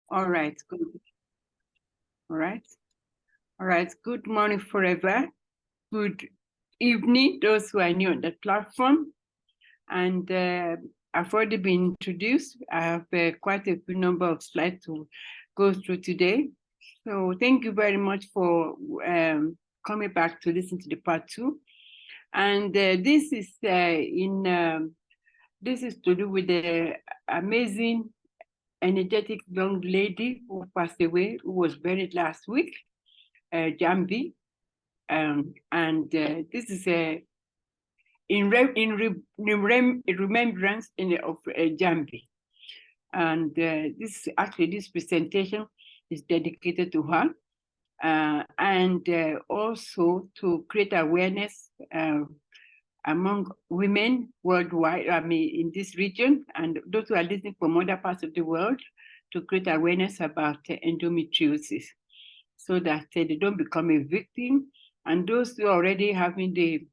All right. Good. All right. All right. Good morning forever. Good evening, those who are new on the platform. And I've already been introduced. I have quite a good number of slides to go through today. So thank you very much for coming back to listen to the part 2. And this is this is to do with the amazing, energetic young lady who passed away, who was buried last week, Jambi. This is in remembrance of Jambi. And this presentation is dedicated to her. And also to create awareness among women worldwide, in this region, and those who are listening from other parts of the world, to create awareness about endometriosis, so that they don't become a victim. And those who are already having the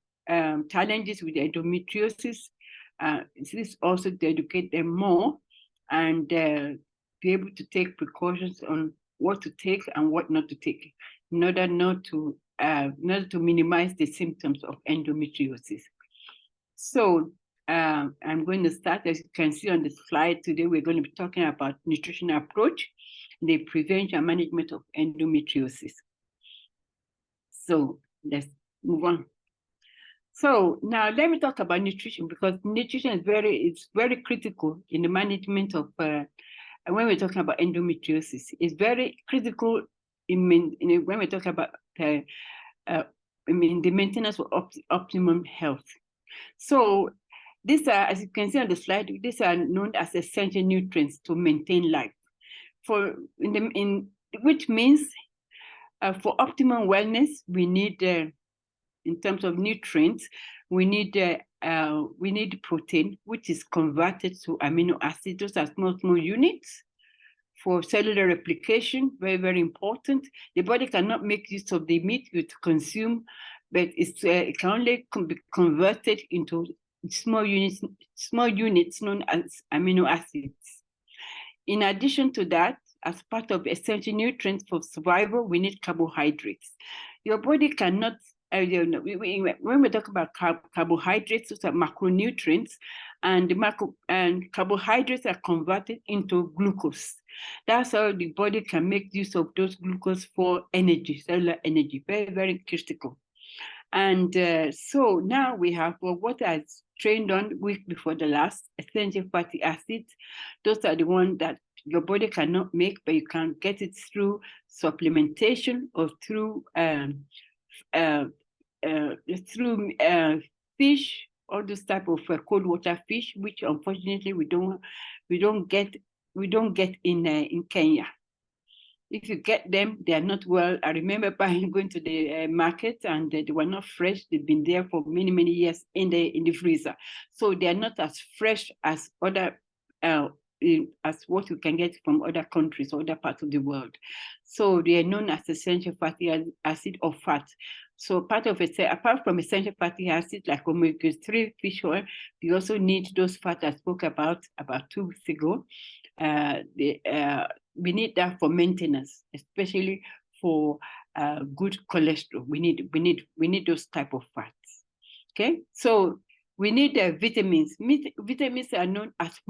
challenges with endometriosis, this is also to educate them more and be able to take precautions on what to take and what not to take, in order not to minimize the symptoms of endometriosis. So I'm going to start. As you can see on the slide today, we're going to be talking about nutrition approach, the prevention and management of endometriosis. So let's move on. So now let me talk about nutrition, because nutrition is very critical in the management of when we're talking about endometriosis. It's very critical when we're talking about the maintenance of optimum health. So these are, as you can see on the slide, these are known as essential nutrients to maintain life. Which means for optimum wellness, we need, in terms of nutrients, we need protein, which is converted to amino acids. Those are small units for cellular replication. Very, very important. The body cannot make use of the meat you consume, but it can only be converted into small units known as amino acids. In addition to that, as part of essential nutrients for survival, we need carbohydrates. Your body cannot, when we talk about carbohydrates, those are macronutrients, and carbohydrates are converted into glucose. That's how the body can make use of those glucose for energy, cellular energy. Very, very critical. And so now we have what I trained on week before the last, essential fatty acids. Those are the ones that your body cannot make, but you can get it through supplementation or through fish, all those type of cold water fish, which unfortunately we don't get in Kenya. If you get them, they are not well. I remember going to the market, and they were not fresh. They've been there for many, many years in the freezer, so they are not as fresh as other as what you can get from other countries or other parts of the world. So they are known as essential fatty acid or fat. So part of it, apart from essential fatty acids like omega-3 fish oil, we also need those fats I spoke about 2 weeks ago. We need that for maintenance, especially for good cholesterol. We need those type of fats. Okay, so we need vitamins. Vitamins are known as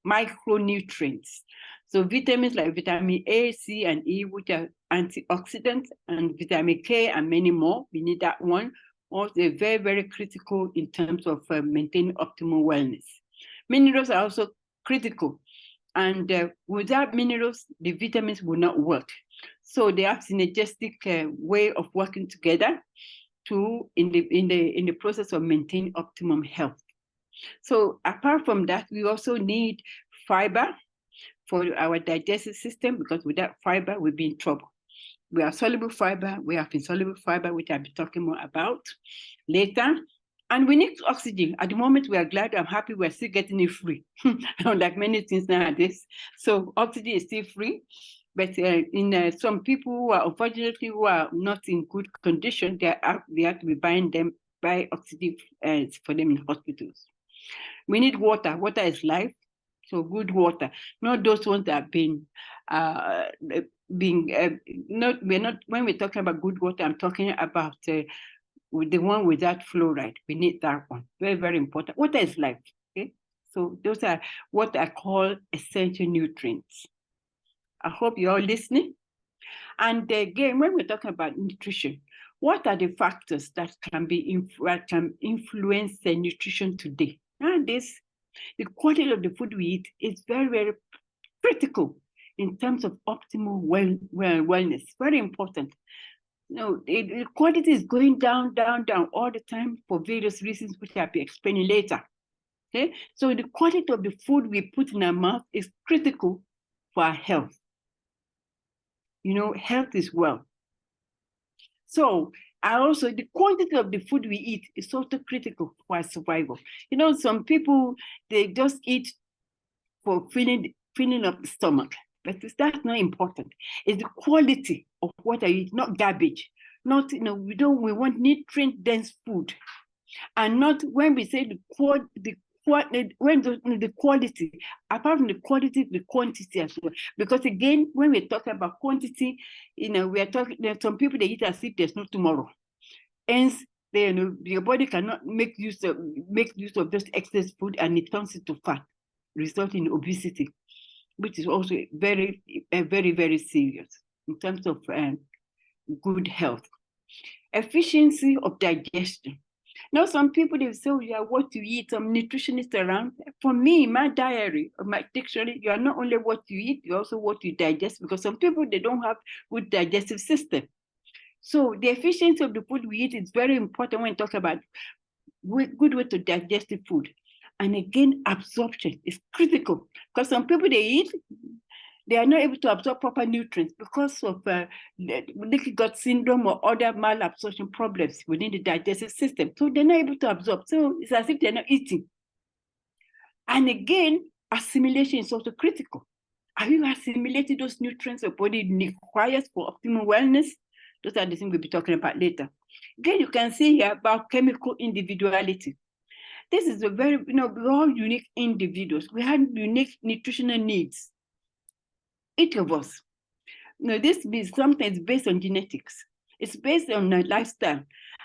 micronutrients. So vitamins like vitamin A, C, and E, which are antioxidants, and vitamin K, and many more. We need that one. Also, very, very critical in terms of maintaining optimal wellness. Minerals are also critical. And without minerals, the vitamins will not work. So they have synergistic way of working together in the process of maintaining optimum health. So apart from that, we also need fiber for our digestive system, because without fiber, we'll be in trouble. We have soluble fiber, we have insoluble fiber, which I'll be talking more about later. And we need oxygen. At the moment, we are glad, I'm happy we're still getting it free, like many things nowadays. So oxygen is still free. But in some people who are, unfortunately, who are not in good condition, they have to be buy oxygen for them in hospitals. We need water. Water is life. So good water, not those ones that have been not, we're not, when we're talking about good water, I'm talking about with the one without fluoride. We need that one. Very, very important. Water is life. Okay. So those are what I call essential nutrients. I hope you're all listening. And again, when we're talking about nutrition, what are the factors that can influence the nutrition today? And the quality of the food we eat is very, very critical in terms of optimal wellness. Very important. The quality is going down, down, down all the time for various reasons, which I'll be explaining later. Okay, so the quality of the food we put in our mouth is critical for our health. Health is wealth. So the quantity of the food we eat is also critical for our survival. Some people, they just eat for filling up the stomach, but that's not important. It's the quality of what I eat, not garbage. Not, we want nutrient-dense food. And not when we say the quality, apart from the quality, the quantity as well. Because again, when we're talking about quantity, we are talking, some people, they eat as if there's no tomorrow. Hence, your body cannot make use of just excess food, and it turns into fat, resulting in obesity, which is also very, very serious in terms of good health. Efficiency of digestion. Now, some people, they say, what you eat, some nutritionists around. For me, my diary, or my dictionary, you are not only what you eat, you're also what you digest, because some people, they don't have good digestive system. So the efficiency of the food we eat is very important when we talk about good way to digest the food. And again, absorption is critical, because some people, they eat, they are not able to absorb proper nutrients because of leaky gut syndrome or other malabsorption problems within the digestive system. So they're not able to absorb. So it's as if they're not eating. And again, assimilation is also critical. Are you assimilating those nutrients your body requires for optimal wellness? Those are the things we'll be talking about later. Again, you can see here about chemical individuality. This is a very, we're all unique individuals. We have unique nutritional needs. Each of us. This is sometimes based on genetics. It's based on lifestyle.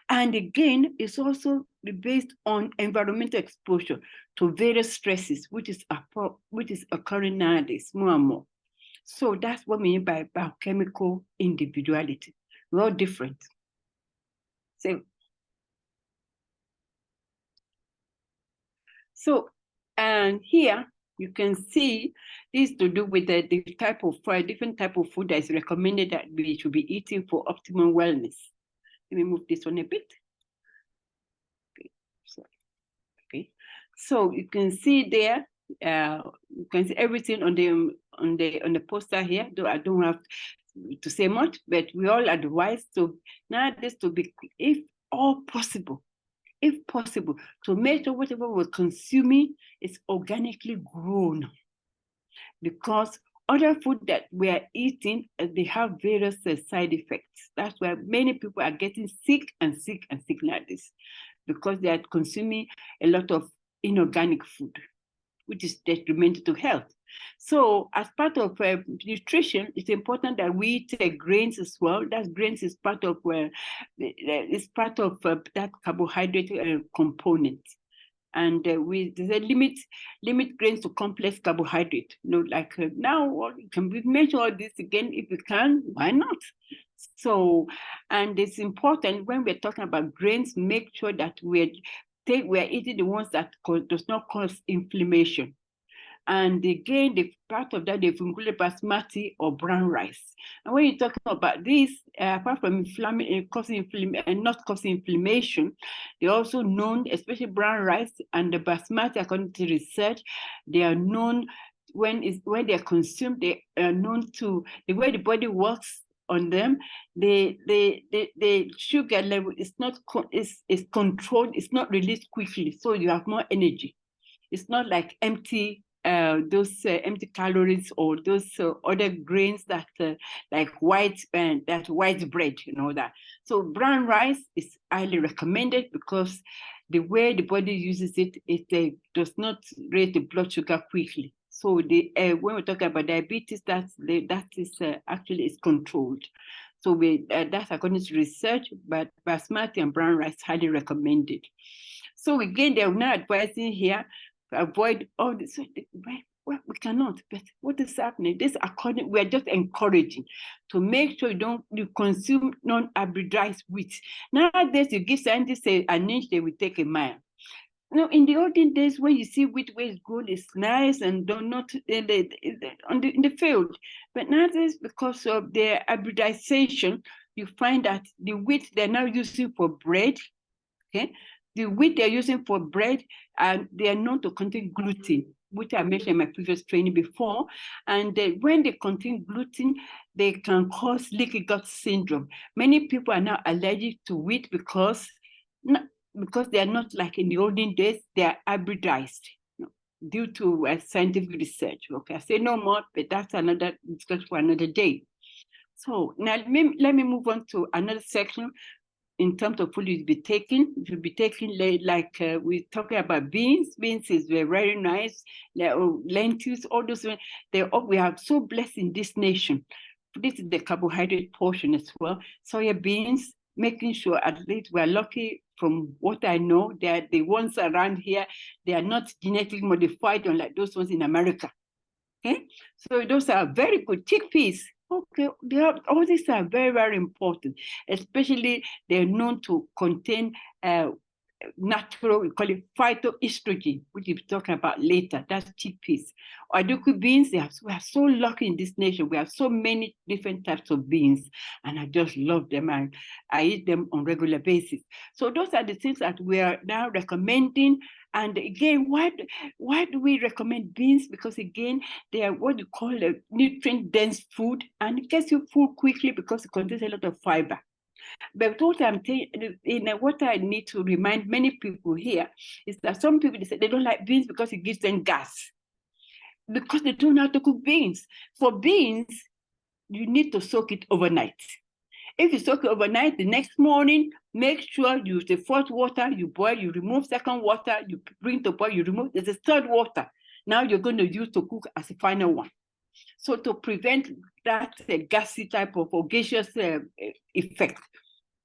And again, it's also based on environmental exposure to various stresses, which is occurring nowadays more and more. So that's what we mean by biochemical individuality. We're all different. So, and here you can see this to do with the type of different type of food that is recommended that we should be eating for optimal wellness. Let me move this one a bit. Okay, so you can see there. You can see everything on the poster here. Though I don't have to say much, but we all advise to nowadays to be, if possible, to make sure whatever we're consuming is organically grown, because other food that we are eating, they have various side effects. That's why many people are getting sick nowadays, because they are consuming a lot of inorganic food, which is detrimental to health. So as part of nutrition, it's important that we take grains as well. That grains is part of that carbohydrate component. And we limit grains to complex carbohydrate. Now, can we measure all this again? If we can, why not? So, and it's important when we're talking about grains, make sure that we're eating the ones that does not cause inflammation. And again, the part of that, they've included basmati or brown rice. And when you're talking about this, apart from not causing inflammation, they're also known, especially brown rice and the basmati, according to research, they are known when they're consumed, they are known to the way the body works on them. The sugar level is controlled, it's not released quickly, so you have more energy. It's not like empty calories or those other grains that like white bread, that. So brown rice is highly recommended because the way the body uses it, it does not raise the blood sugar quickly. So the when we're talking about diabetes, that is actually is controlled. So that's according to research, but basmati and brown rice highly recommended. So again, they're now advising here to avoid all this. Well, we cannot, but what is happening? We are just encouraging to make sure you consume non-hybridized wheat. Nowadays, you give scientists an inch, they will take a mile. No, in the olden days, when you see wheat where it's grown, it's nice and not in the field. But nowadays, because of the hybridization, you find that the wheat they're now using for bread, okay? The wheat they're using for bread, and they are known to contain gluten, which I mentioned in my previous training before. And when they contain gluten, they can cause leaky gut syndrome. Many people are now allergic to wheat because they are not like in the olden days, they are hybridized due to scientific research. Okay, I say no more, but that's another discussion for another day. So now let me move on to another section in terms of food you'll be taking. You'll be taking like we're talking about beans. Beans is very nice. Lentils, all those. We are so blessed in this nation. This is the carbohydrate portion as well. Soya beans, making sure at least we're lucky from what I know, that the ones around here, they are not genetically modified unlike those ones in America. Okay, so those are very good. Chickpeas, okay, all these are very important, especially they're known to contain natural, we call it phytoestrogen, which we'll be talking about later. That's chickpeas. Aduku beans, we are so lucky in this nation. We have so many different types of beans, and I just love them. I eat them on a regular basis. So those are the things that we are now recommending. And again, why do we recommend beans? Because again, they are what you call a nutrient-dense food, and it gets you full quickly because it contains a lot of fiber. But what what I need to remind many people here is that some people, they say they don't like beans because it gives them gas, because they don't know how to cook beans. For beans, you need to soak it overnight. If you soak it overnight, the next morning, make sure you use the first water, you boil, you remove second water, you bring to boil, you remove, there's a third water. Now you're going to use to cook as a final one. So to prevent that gassy type of gaseous effect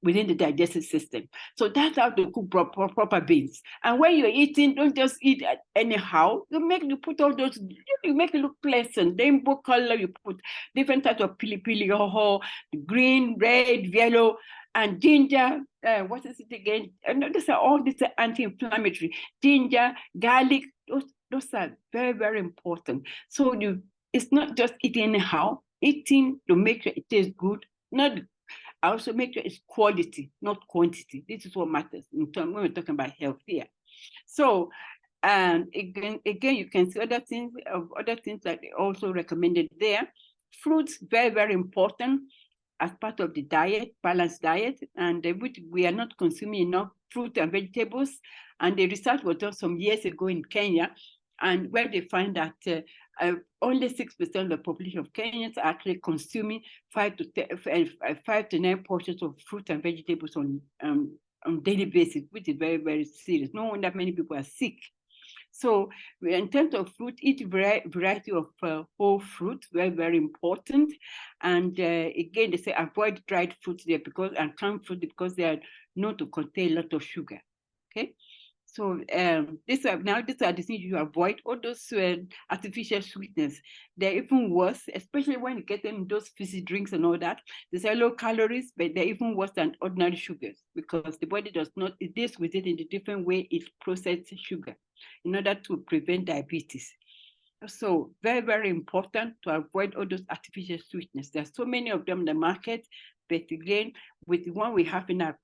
within the digestive system. So that's how to cook proper beans. And when you're eating, don't just eat anyhow. You put all those, you make it look pleasant. Rainbow color, you put different types of pili, green, red, yellow, and ginger. What is it again? And these are all these anti-inflammatory. Ginger, garlic, those are very important. So it's not just eating anyhow. Eating to make sure it tastes good, I also make sure it's quality, not quantity. This is what matters in terms when we're talking about health here. So, again, you can see other things that they also recommended there. Fruits, very important as part of the diet, balanced diet, and we are not consuming enough fruit and vegetables. And the research was done some years ago in Kenya, and where they find that only 6% of the population of Kenyans are actually consuming 5 to 9 portions of fruit and vegetables on daily basis, which is very serious. No wonder many people are sick. So in terms of fruit, eat variety of whole fruit, very important. And again, they say avoid dried fruits there and canned fruit because they are known to contain a lot of sugar. Okay. So these are the things you avoid. All those artificial sweeteners, they're even worse, especially when you get them those fizzy drinks and all that. They say low calories, but they're even worse than ordinary sugars because the body it deals with it in a different way. It processes sugar in order to prevent diabetes. So very important to avoid all those artificial sweeteners. There's so many of them in the market. But again, with the one we have in our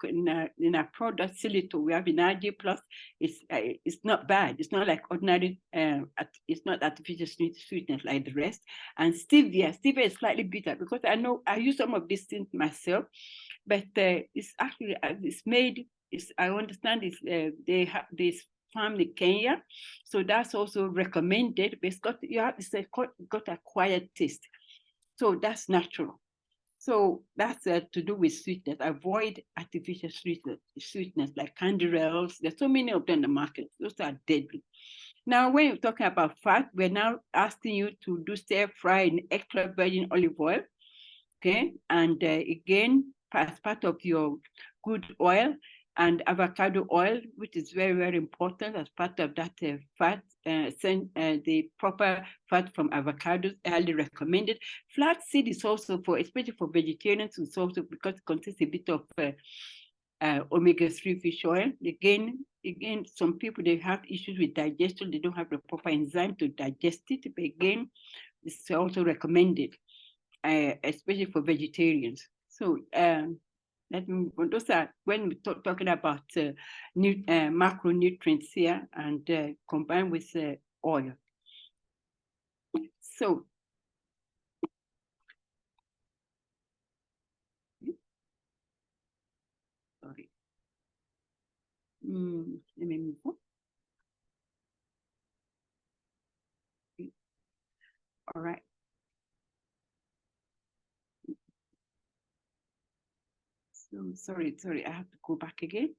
product, xylitol, we have in RG Plus, it's not bad. It's not like ordinary, it's not artificial sweetness like the rest. And stevia is slightly bitter because I use some of these things myself, but it's actually, I understand they have this farmed in Kenya. So that's also recommended, but it's got a quiet taste. So that's natural. So that's to do with sweetness. Avoid artificial sweetness like candy rails. There's so many of them in the market. Those are deadly. Now, when you're talking about fat, we're now asking you to do stir fry in extra virgin olive oil, okay? And again, as part of your good oil, and avocado oil, which is very, very important as part of that fat, the proper fat from avocados, highly recommended. Flaxseed is also for, especially for vegetarians, it's also because it contains a bit of omega-3 fish oil. Again, some people, they have issues with digestion. They don't have the proper enzyme to digest it. But again, it's also recommended, especially for vegetarians. So those are when we're talking about macronutrients here, and combined with oil. So sorry. Let me move on. All right. So sorry, I have to go back again.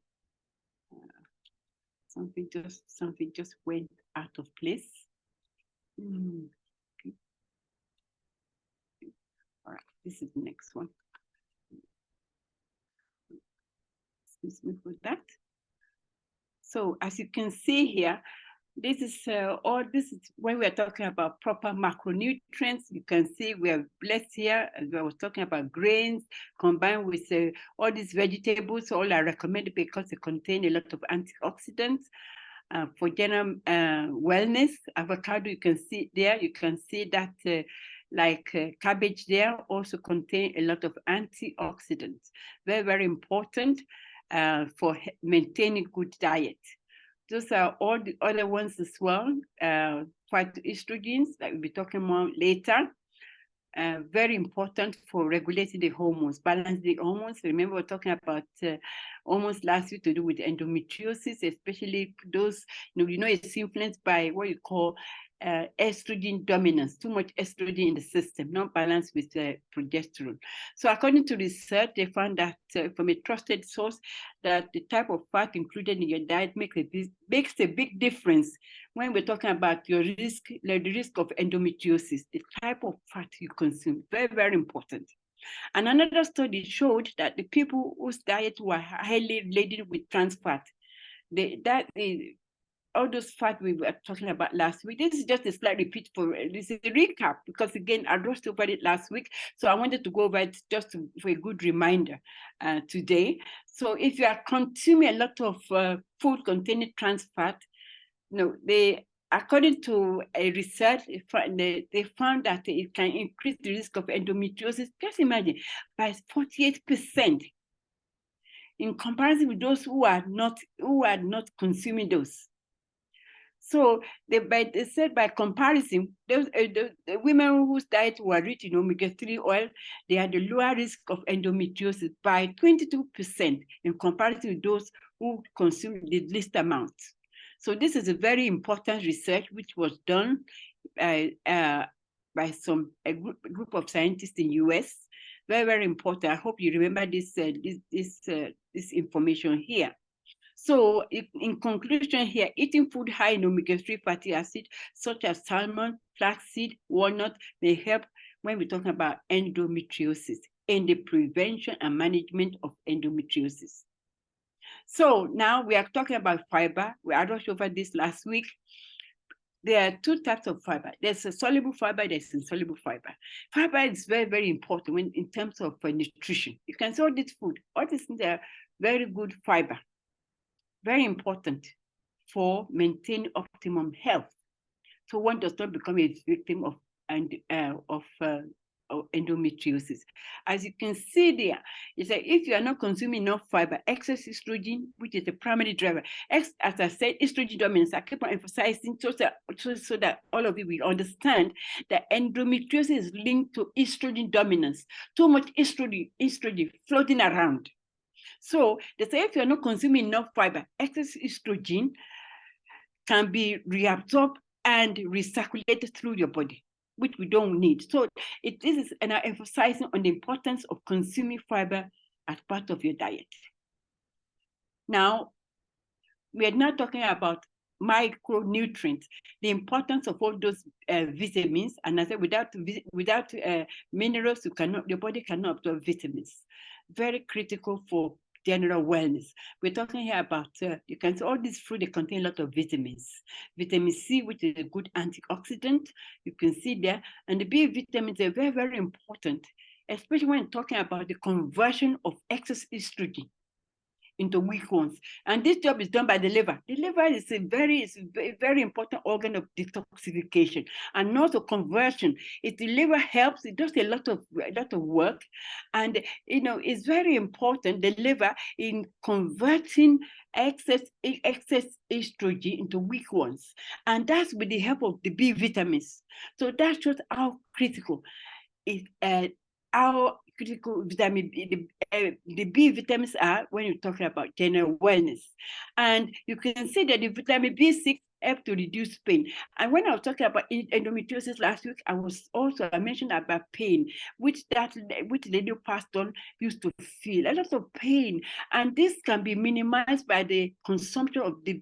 Something just went out of place. Okay. All right, this is the next one. Excuse me for that. So as you can see here, this is when we're talking about proper macronutrients. You can see we are blessed here, as I was talking about grains combined with all these vegetables. All are recommended because they contain a lot of antioxidants for general wellness. Avocado, you can see there, you can see that cabbage there also contain a lot of antioxidants. Very, very important for maintaining good diet. Those are all the other ones as well, phytoestrogens that we'll be talking more later. Very important for regulating the hormones, balancing the hormones. Remember, we're talking about hormones last week to do with endometriosis, especially those, it's influenced by what you call estrogen dominance, too much estrogen in the system, not balanced with progesterone. So according to research, they found that from a trusted source, that the type of fat included in your diet makes a big difference when we're talking about your risk, like the risk of endometriosis, the type of fat you consume. Very, very important. And another study showed that the people whose diet were highly laden with trans fat, all those fat we were talking about last week. This is just a slight repeat this is a recap, because again, I rushed over it last week. So I wanted to go over it just for a good reminder today. So if you are consuming a lot of food containing trans fat, according to a research, they found that it can increase the risk of endometriosis. Just imagine, by 48%, in comparison with those who are not consuming those. So they said by comparison, the women whose diet were rich in omega-3 oil, they had a lower risk of endometriosis by 22% in comparison with those who consume the least amount. So this is a very important research which was done by a group of scientists in US. Very, very important. I hope you remember this information here. So in conclusion here, eating food high in omega-3 fatty acid, such as salmon, flaxseed, walnut, may help when we're talking about endometriosis and the prevention and management of endometriosis. So now we are talking about fiber. I rushed over this last week. There are two types of fiber. There's a soluble fiber, there's insoluble fiber. Fiber is very, very important in terms of nutrition. You can see all this food, all these things are very good fiber. Very important for maintaining optimum health. So one does not become a victim of endometriosis. As you can see there, it's that if you are not consuming enough fiber, excess estrogen, which is the primary driver, as I said, estrogen dominance, I keep on emphasizing so that all of you will understand that endometriosis is linked to estrogen dominance. Too much estrogen floating around. So they say if you're not consuming enough fiber, excess estrogen can be reabsorbed and recirculated through your body, which we don't need. So this is emphasizing on the importance of consuming fiber as part of your diet. Now, we are not talking about micronutrients, the importance of all those vitamins. And I said, without minerals, your body cannot absorb vitamins. Very critical for general wellness. We're talking here about, you can see all these fruit, they contain a lot of vitamins. Vitamin C, which is a good antioxidant, you can see there. And the B vitamins are very, very important, especially when talking about the conversion of excess estrogen into weak ones. And this job is done by the liver. The liver is a very important organ of detoxification and also conversion. If the liver helps, it does a lot of work. And it's very important, the liver, in converting excess estrogen into weak ones. And that's with the help of the B vitamins. So that shows how critical our critical vitamin B, the B vitamins are when you're talking about general wellness. And you can see that the vitamin B6 help to reduce pain. And when I was talking about endometriosis last week, I mentioned about pain, which the new pastor used to feel, a lot of pain. And this can be minimized by the consumption of the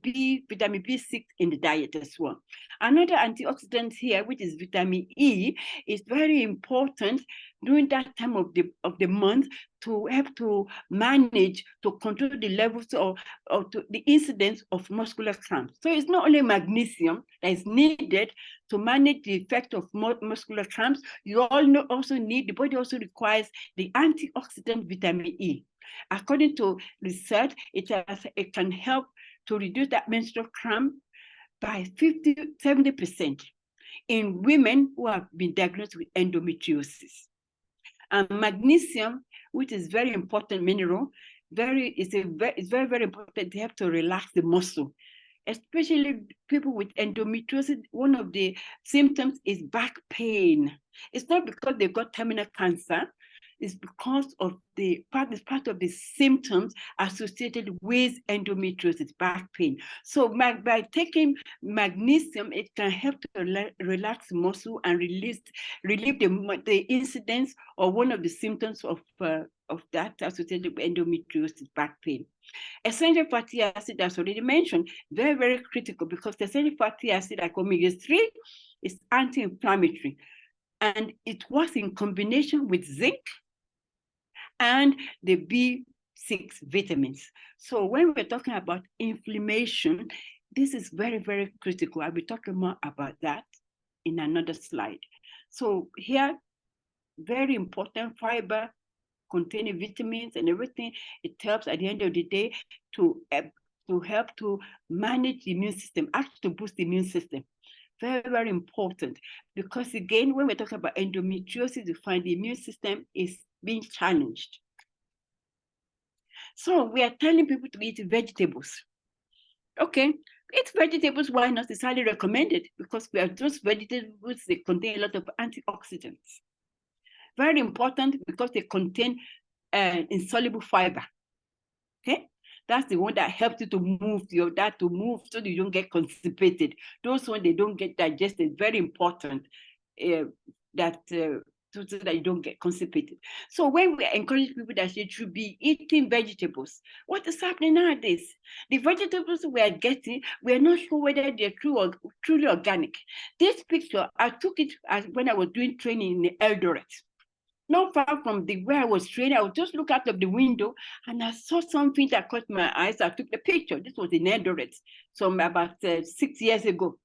vitamin B6 in the diet as well. Another antioxidant here, which is vitamin E, is very important during that time of the month to help to manage, to control the levels or the incidence of muscular cramps. So it's not only magnesium that is needed to manage the effect of muscular cramps. You the body also requires the antioxidant vitamin E. According to research, it can help to reduce that menstrual cramp by 70% in women who have been diagnosed with endometriosis. And magnesium, which is very important mineral, it's very, very important to help to relax the muscle. Especially people with endometriosis, one of the symptoms is back pain. It's not because they've got terminal cancer, it's because of part of the symptoms associated with endometriosis, back pain. So by taking magnesium, it can help to relax muscle and relieve the incidence or one of the symptoms of that associated with endometriosis, back pain. Essential fatty acid, as already mentioned, very, very critical, because the essential fatty acid, like omega-3, is anti-inflammatory. And it works in combination with zinc and the B6 vitamins. So when we're talking about inflammation, this is very, very critical. I'll be talking more about that in another slide. So here, very important, fiber containing vitamins and everything. It helps at the end of the day to help to manage the immune system, actually to boost the immune system. Very, very important, because again, when we're talking about endometriosis, you find the immune system is being challenged. So we are telling people to eat vegetables. Okay, eat vegetables, why not? It's highly recommended, because those vegetables, they contain a lot of antioxidants. Very important, because they contain insoluble fiber. Okay, that's the one that helps you to move so that you don't get constipated. Those ones, they don't get digested. Very important so that you don't get constipated. So when we encourage people that they should be eating vegetables, what is happening nowadays? The vegetables we are getting, we are not sure whether they're truly organic. This picture, I took it when I was doing training in Eldoret. Not far from where I was training, I would just look out of the window and I saw something that caught my eyes. I took the picture. This was in Eldoret, about 6 years ago.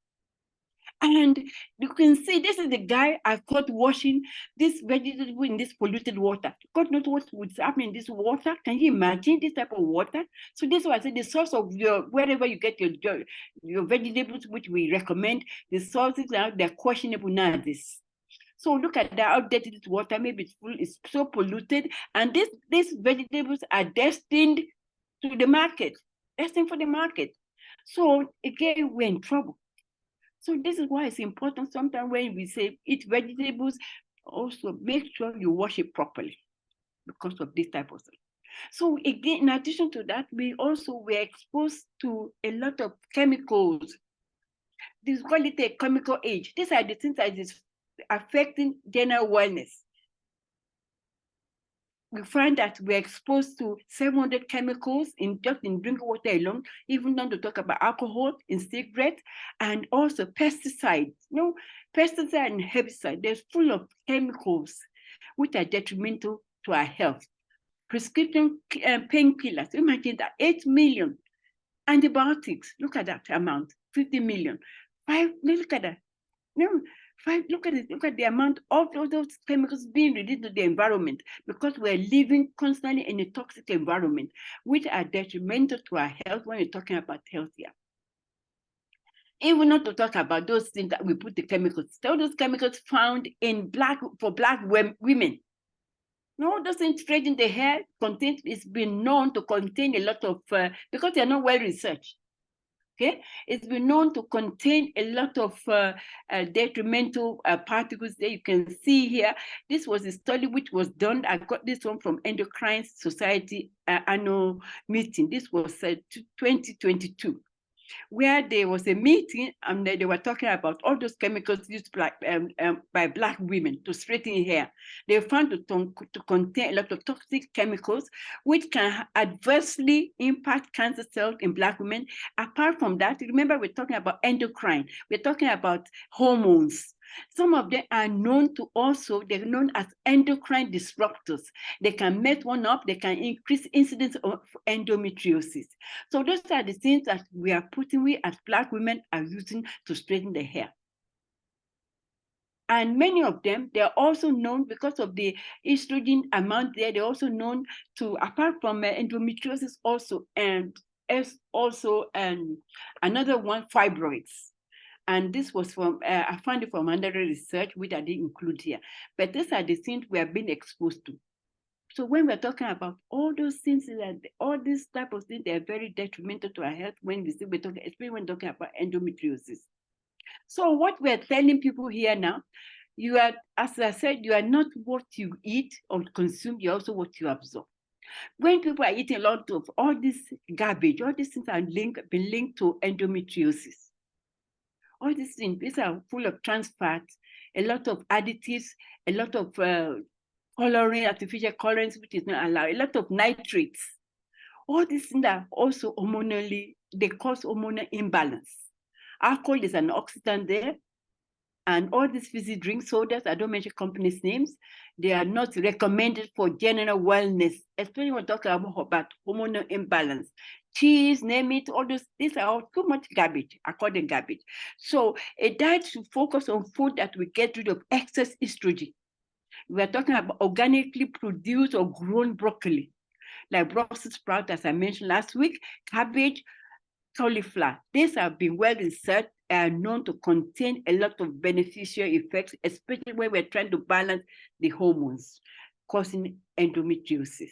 And you can see this is the guy I caught washing this vegetable in this polluted water. God knows what would happen in this water. Can you imagine this type of water? So this is why I said the source of wherever you get your vegetables, which we recommend, the sources they're questionable nowadays. So look at that, how dirty this water, maybe it's so polluted. And these vegetables are destined to the market, destined for the market. So again, we're in trouble. So this is why it's important sometimes when we say eat vegetables, also make sure you wash it properly because of this type of thing. So again, in addition to that, we were exposed to a lot of chemicals. This is called it a chemical age. These are the things that is affecting general wellness. we find that we're exposed to 700 chemicals just in drinking water alone, even not to talk about alcohol in cigarettes, and also pesticides. Pesticide and herbicide, they're full of chemicals which are detrimental to our health. Prescription painkillers, imagine that, 8 million. Antibiotics, look at that amount, 50 million. Look at that. Look at the amount of those chemicals being released to the environment, because we're living constantly in a toxic environment, which are detrimental to our health when we're talking about health here. Even not to talk about those things that we put the chemicals, all those chemicals found in black women. Those things straight in the hair it's been known to contain a lot of, because they're not well researched. Okay, it's been known to contain a lot of detrimental particles that you can see here. This was a study which was done. I got this one from Endocrine Society annual meeting. This was 2022. Where there was a meeting and they were talking about all those chemicals used by Black women to straighten hair. They found to contain a lot of toxic chemicals which can adversely impact cancer cells in Black women. Apart from that, remember we're talking about endocrine, we're talking about hormones. Some of them are known to also, they're known as endocrine disruptors. They can mess one up, they can increase incidence of endometriosis. So those are the things that we as Black women are using to straighten the hair. And many of them, they're also known because of the estrogen amount there, they're also known to, apart from endometriosis also, and as also another one, fibroids. And this was from, I found it from under research, which I didn't include here. But these are the things we have been exposed to. So when we're talking about all those things, all these type of things, they're very detrimental to our health when we're talking, especially when talking about endometriosis. So what we're telling people here now, you are, as I said, you are not what you eat or consume, you're also what you absorb. When people are eating a lot of all this garbage, all these things are been linked to endometriosis. All these things, these are full of trans fats, a lot of additives, a lot of coloring, artificial colorings, which is not allowed, a lot of nitrates. All these things are also hormonally, they cause hormonal imbalance. Alcohol is an oxidant there, and all these fizzy drink sodas, I don't mention companies' names, they are not recommended for general wellness, especially when talking about hormonal imbalance. Cheese, name it, all those, these are all too much garbage, according to garbage. So a diet should focus on food that will get rid of excess estrogen. We are talking about organically produced or grown broccoli, like Brussels sprout, as I mentioned last week, cabbage, cauliflower. These have been well researched and known to contain a lot of beneficial effects, especially when we're trying to balance the hormones causing endometriosis.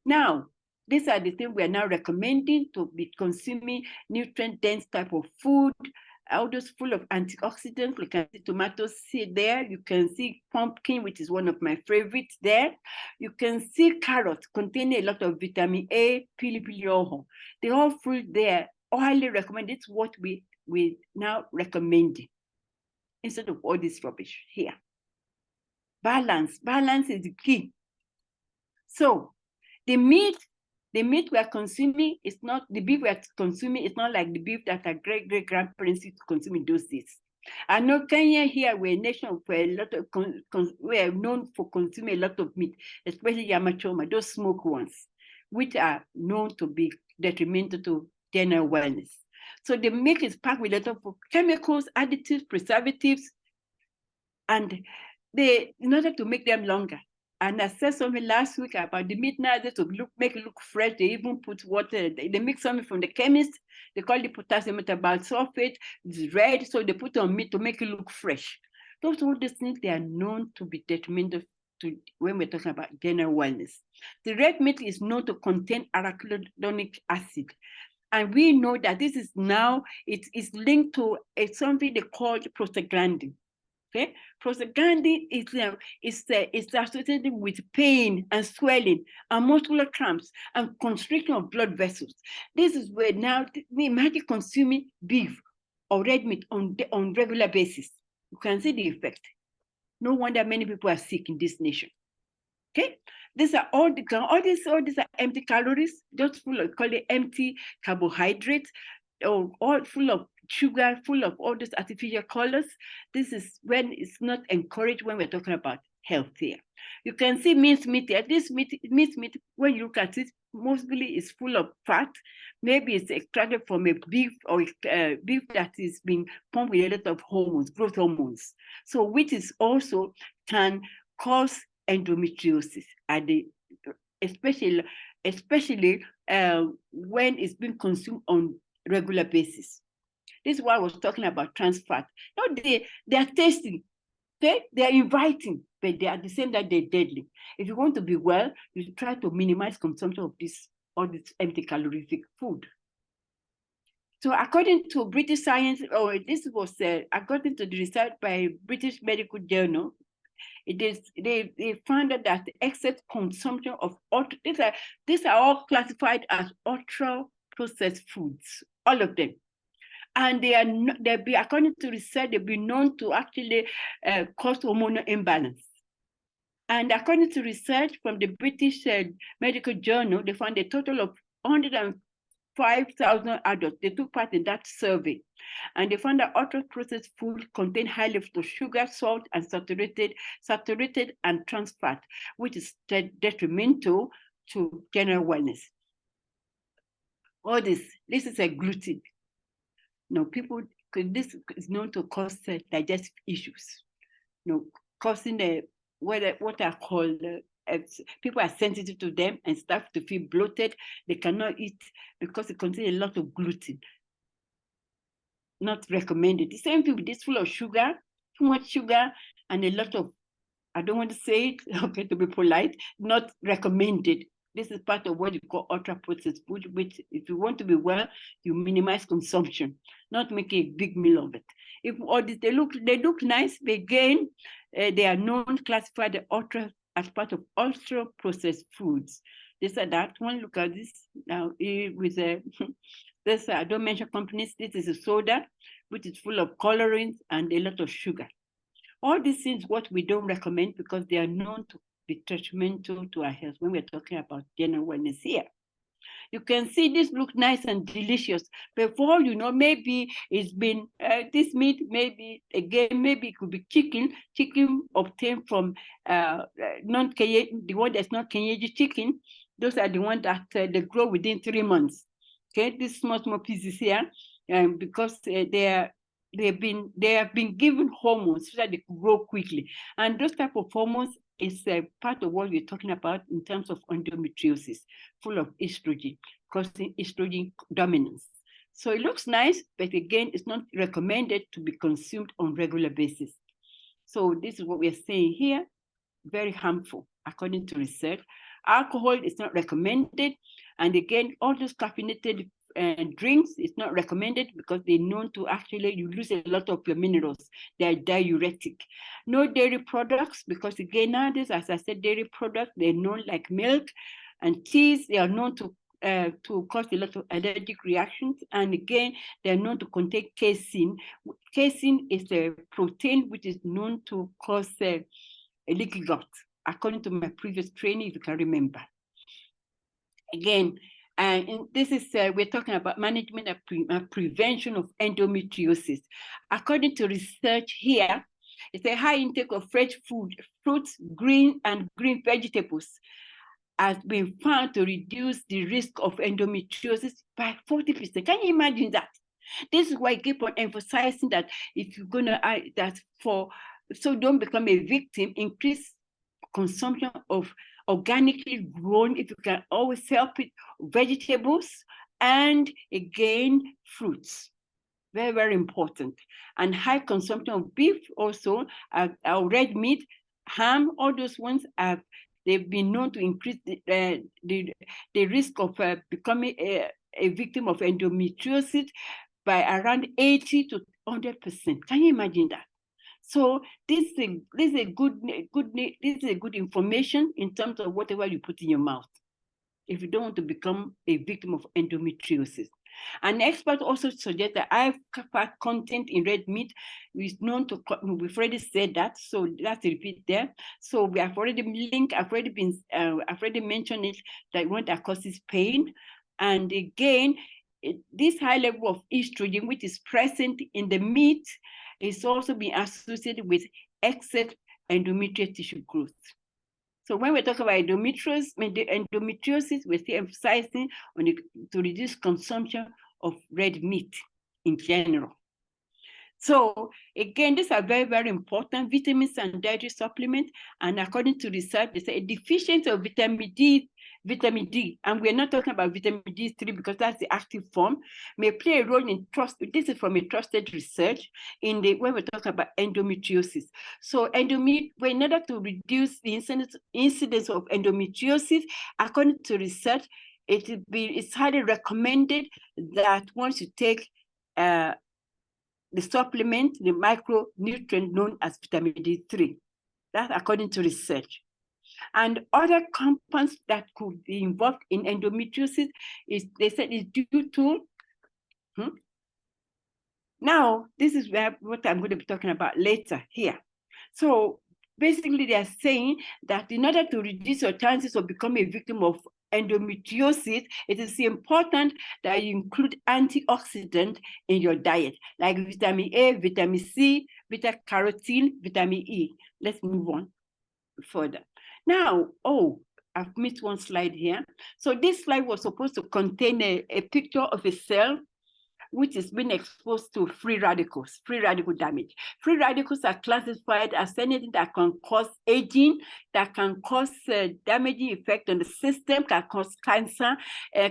Now, these are the things we are now recommending to be consuming nutrient-dense type of food, all those full of antioxidants. You can see tomato seed there. You can see pumpkin, which is one of my favorites there. You can see carrots containing a lot of vitamin A, pili oho. They're all full there. Highly recommend. It's what we now recommending instead of all this rubbish here. Balance is the key. So the meat we are consuming is not, the beef we are consuming is not like the beef that our great-grandparents used to consume in those days. I know Kenya here, we're a nation of a lot of, we are known for consuming a lot of meat, especially yamachoma, those smoked ones, which are known to be detrimental to general wellness. So the meat is packed with a lot of chemicals, additives, preservatives, and in order to make them longer. And I said something last week about the meat now, to make it look fresh. They even put water, they mix something from the chemist, they call it potassium metasulfate, it's red, so they put on meat to make it look fresh. Those all these things, they are known to be detrimental to when we're talking about general wellness. The red meat is known to contain arachidonic acid. And we know that this is now, it is linked to something they call prostaglandin. Okay, prostaglandin is associated with pain and swelling and muscular cramps and constriction of blood vessels. This is where now we imagine consuming beef or red meat on regular basis. You can see the effect. No wonder many people are sick in this nation. Okay, These are all these are empty calories, just full of, call it empty carbohydrates, or all full of sugar, full of all these artificial colors. This is when it's not encouraged when we're talking about health here. You can see minced meat here. This meat, when you look at it, mostly is full of fat. Maybe it's extracted from a beef, or beef that is being pumped with a lot of hormones, growth hormones. So which is also can cause endometriosis, especially when it's being consumed on regular basis. This is why I was talking about trans fat. No, they are tasty, okay? They are inviting, but they are the same that they're deadly. If you want to be well, you try to minimize consumption of all this empty calorific food. So according to British Science, this was according to the research by British Medical Journal, they found that excess consumption of these are all classified as ultra processed foods, all of them, and according to research, they've been known to actually cause hormonal imbalance. And according to research from the British Medical Journal, they found a total of 105,000 adults. They took part in that survey, and they found that ultra-processed food contain high levels of sugar, salt, and saturated and trans fat, which is detrimental to general wellness. All this is a gluten. No, this is known to cause digestive issues. No, causing what are called people are sensitive to them and start to feel bloated. They cannot eat because it contains a lot of gluten. Not recommended. The same thing with this, full of sugar, too much sugar, and a lot of, I don't want to say it, okay, to be polite, not recommended. This is part of what you call ultra-processed food, which if you want to be well, you minimize consumption, not make a big meal of it. If all this, they look nice, but again, they are known classified as part of ultra-processed foods. This and that. One look at this now with this. I don't mention companies. This is a soda, which is full of colorings and a lot of sugar. All these things, what we don't recommend because they are known to be detrimental to our health when we're talking about general wellness here. You can see this look nice and delicious. Before you know, maybe it's been this meat, maybe it could be chicken obtained from the one that's not Kenyeji chicken. Those are the ones that they grow within 3 months. Okay, these small pieces here, because they have been given hormones so that they could grow quickly, and those type of hormones is part of what we're talking about in terms of endometriosis, full of estrogen, causing estrogen dominance. So it looks nice, but again, it's not recommended to be consumed on regular basis. So this is what we're saying here, very harmful, according to research. Alcohol is not recommended. And again, all those caffeinated drinks is not recommended because they're known to actually, you lose a lot of your minerals. They're diuretic. No dairy products, because again, nowadays, as I said, dairy products, they're known like milk and cheese. They are known to cause a lot of allergic reactions. And again, they're known to contain casein. Casein is a protein which is known to cause a leaky gut, according to my previous training, if you can remember. Again, and this is, we're talking about management and prevention of endometriosis. According to research here, it's a high intake of fresh food, fruits, green vegetables has been found to reduce the risk of endometriosis by 40%. Can you imagine that? This is why I keep on emphasizing that if you're going to, so don't become a victim, increase consumption of organically grown, if you can always help it, vegetables, and again, fruits. Very, very important. And high consumption of beef also, red meat, ham, all those ones they've been known to increase the risk of becoming a victim of endometriosis by around 80 to 100%. Can you imagine that? So this is a good information in terms of whatever you put in your mouth, if you don't want to become a victim of endometriosis. An expert also suggests that high fat content in red meat is known to, we've already said that, so let's repeat there. So we have already linked, I've already mentioned it, that one that causes pain. And again, this high level of estrogen, which is present in the meat, is also being associated with excess endometrial tissue growth. So when we talk about endometriosis, we're still emphasizing on to reduce consumption of red meat in general. So again, these are very, very important vitamins and dietary supplements. And according to research, they say a deficiency of vitamin D, and we're not talking about vitamin D3 because that's the active form, may play a role in this is from a trusted research when we talk about endometriosis. So in order to reduce the incidence of endometriosis, according to research, it's highly recommended that once you take the supplement, the micronutrient known as vitamin D3. That's according to research. And other compounds that could be involved in endometriosis they said is due to, now this is what I'm going to be talking about later here. So basically they are saying that in order to reduce your chances of becoming a victim of endometriosis, it is important that you include antioxidants in your diet, like vitamin A, vitamin C, beta-carotene, vitamin E. Let's move on further. Now, I've missed one slide here. So this slide was supposed to contain a picture of a cell which is being exposed to free radical damage. Free radicals are classified as anything that can cause aging, that can cause damaging effect on the system, can cause cancer,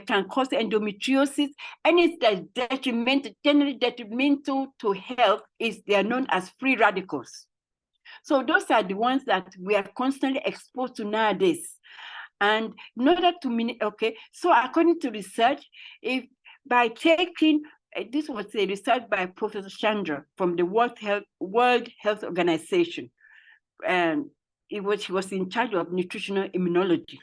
can cause endometriosis. Anything that is generally detrimental to health they are known as free radicals. So those are the ones that we are constantly exposed to nowadays. And in order to, so according to research, by taking this was a research by Professor Chandra from the World Health Organization. And she was in charge of nutritional immunology.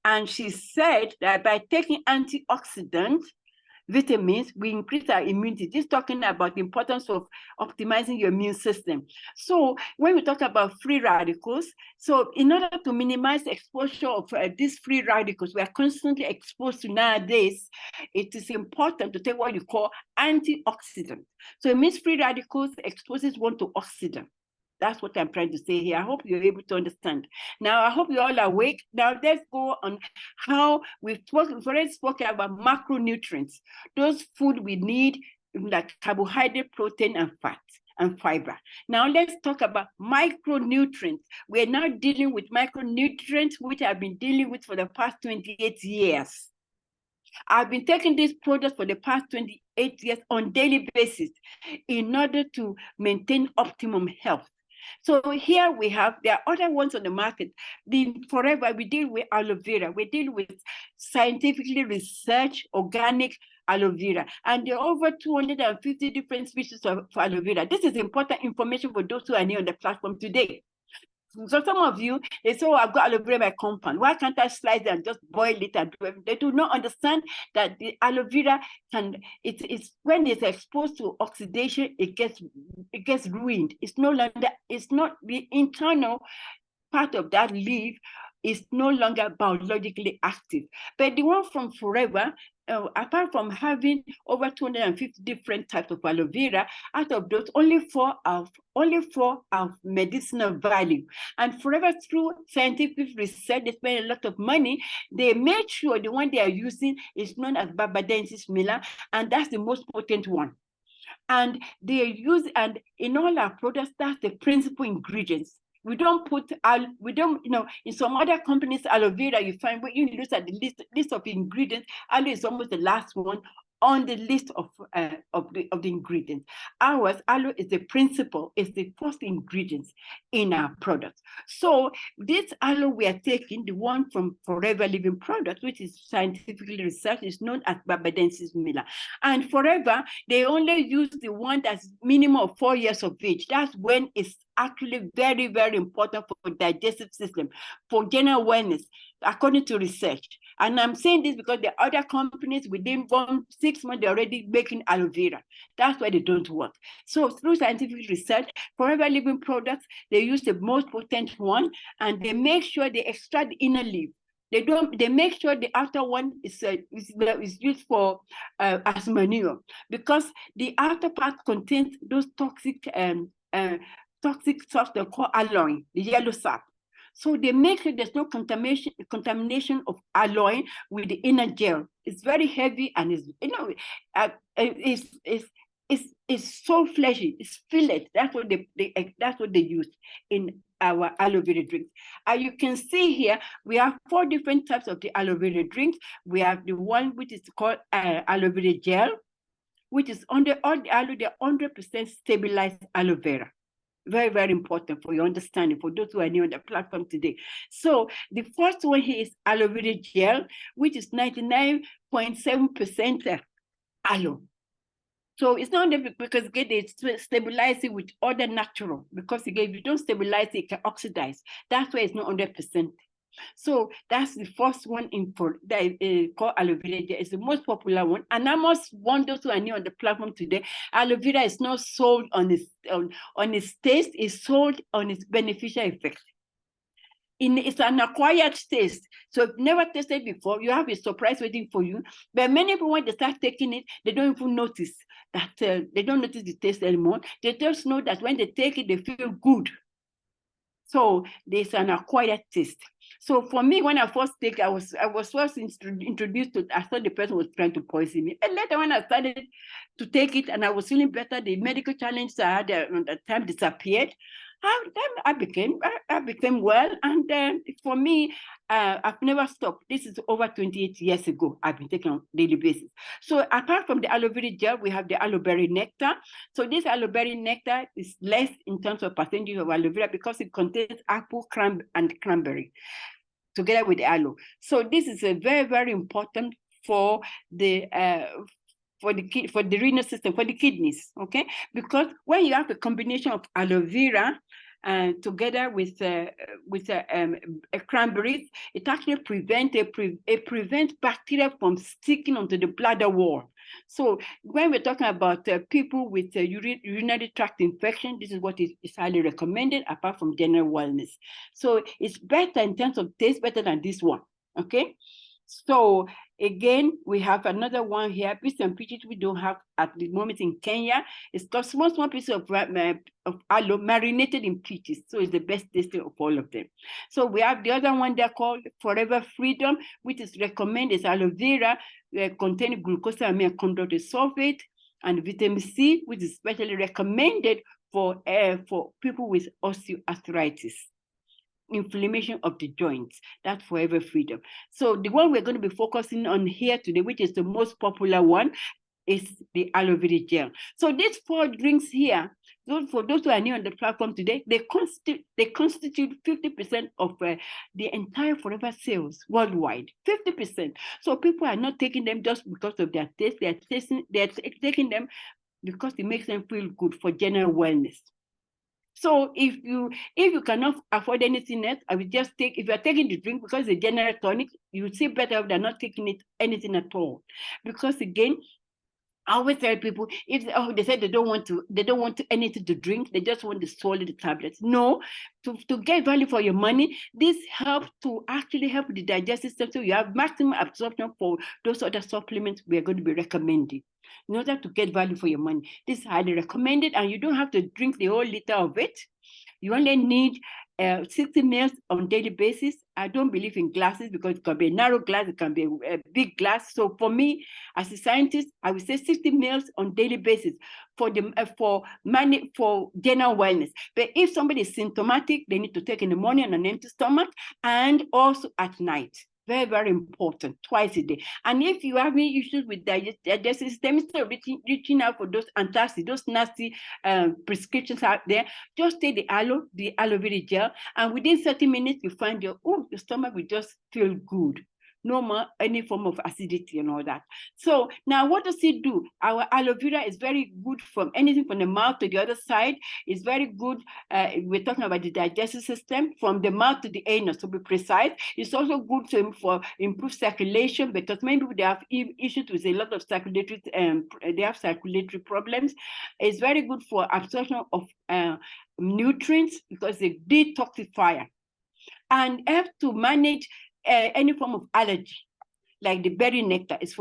And she said that by taking antioxidants, vitamins, we increase our immunity. This is talking about the importance of optimizing your immune system. So when we talk about free radicals, so in order to minimize the exposure of these free radicals we are constantly exposed to nowadays, it is important to take what you call antioxidants. So it means free radicals exposes one to oxidant. That's what I'm trying to say here. I hope you're able to understand. Now, I hope you're all awake. Now, let's go on how we've already spoken about macronutrients, those food we need, like carbohydrate, protein, and fat, and fiber. Now, let's talk about micronutrients. We're now dealing with micronutrients, which I've been dealing with for the past 28 years. I've been taking these products for the past 28 years on a daily basis in order to maintain optimum health. So here we have, there are other ones on the market. Forever, we deal with aloe vera. We deal with scientifically researched organic aloe vera. And there are over 250 different species of aloe vera. This is important information for those who are new on the platform today. So some of you, they say, oh, I've got aloe vera in my compound. Why can't I slice it and just boil it and do it? They do not understand that the aloe vera it's when it's exposed to oxidation, it gets ruined. It's not the internal part of that leaf is no longer biologically active. But the one from Forever, apart from having over 250 different types of aloe vera, out of those, only four have medicinal value. And Forever, through scientific research, they spend a lot of money. They made sure the one they are using is known as Barbadensis miller, and that's the most potent one. And they use, and in all our products, that's the principal ingredients. We don't, in some other companies, aloe vera, you find, when you look at the list of ingredients, aloe is almost the last one on the list of the ingredients. Ours, aloe is the principal, is the first ingredients in our products. So this aloe we are taking, the one from Forever Living Products, which is scientifically researched, is known as Barbadensis miller. And Forever, they only use the one that's minimum of 4 years of age. That's when it's actually very, very important for digestive system, for general wellness, according to research. And I'm saying this because the other companies within 6 months, they're already making aloe vera. That's why they don't work. So through scientific research, Forever Living products, they use the most potent one, and they make sure they extract the inner leaf. They make sure the outer one is used for as manure, because the outer part contains those toxic stuff they call aloe, the yellow sap. So they make sure there's no contamination of aloe with the inner gel. It's very heavy, and it's so fleshy. It's fillet. That's what they use in our aloe vera drinks. You can see here we have 4 different types of the aloe vera drinks. We have the one which is called aloe vera gel, which is all the aloe, they're 100% stabilized aloe vera. Very, very important for your understanding, for those who are new on the platform today. So the first one here is aloe vera gel, which is 99.7% aloe. So it's not because again, they stabilize it with other natural, because again, if you don't stabilize it, it can oxidize. That's why it's not 100%. So that's the first one that called aloe vera gel. It's the most popular one. And I must warn those who are new on the platform today, aloe vera is not sold on its taste, it's sold on its beneficial effect. It's an acquired taste. So if you've never tasted before, you have a surprise waiting for you. But many people, when they start taking it, they don't even notice that they don't notice the taste anymore. They just know that when they take it, they feel good. So there's an acquired taste. So for me, when I first take it, I was first introduced to, I thought the person was trying to poison me. And later when I started to take it and I was feeling better, the medical challenge I had at the time disappeared. I became well, and for me, I've never stopped. This is over 28 years ago. I've been taking on a daily basis. So apart from the aloe vera gel, we have the aloe berry nectar. So this aloe berry nectar is less in terms of percentage of aloe vera because it contains apple, and cranberry together with the aloe. So this is a very, very important for the renal system, for the kidneys, okay? Because when you have a combination of aloe vera together with cranberries, it actually prevents bacteria from sticking onto the bladder wall. So when we're talking about people with urinary tract infection, this is what is highly recommended, apart from general wellness. So it's better in terms of taste, better than this one, okay? So again, we have another one here, pieces and peaches we don't have at the moment in Kenya. It's got small pieces of aloe marinated in peaches. So it's the best tasting of all of them. So we have the other one they're called Forever Freedom, which is recommended. It's aloe vera containing glucosamine concentrate sulfate and vitamin C, which is specially recommended for people with osteoarthritis, inflammation of the joints. That's Forever Freedom. So the one we're going to be focusing on here today, which is the most popular one, is the aloe vera gel. So these 4 drinks here, for those who are new on the platform today, they constitute 50% of the entire Forever sales worldwide. 50%. So people are not taking them just because of their taste. They're taking them because it makes them feel good for general wellness. So if you cannot afford anything else, I will just take, if you're taking the drink because it's a general tonic, you will see better than not taking anything at all. Because again, I always tell people, if they say they don't want anything to drink, they just want the solid tablets. No, to get value for your money, this helps to actually help the digestive system, so you have maximum absorption for those other supplements we are going to be recommending. In order to get value for your money, this is highly recommended, and you don't have to drink the whole liter of it. You only need 60 ml on a daily basis. I don't believe in glasses because it can be a narrow glass, it can be a big glass. So for me, as a scientist, I would say 60 ml on a daily basis for general wellness. But if somebody is symptomatic, they need to take in the morning on an empty stomach and also at night. Very, very important, twice a day. And if you have any issues with digestive system, instead of reaching out for those antacids, those nasty prescriptions out there, just take the aloe vera gel, and within 30 minutes, you find your stomach will just feel good. normal, any form of acidity and all that. So now what does it do? Our aloe vera is very good from anything from the mouth to the other side. It's very good. We're talking about the digestive system from the mouth to the anus, to be precise. It's also good for improve circulation, because many people, they have issues with a lot of circulatory, they have circulatory problems. It's very good for absorption of nutrients because they detoxify and help to manage any form of allergy, like the berry nectar is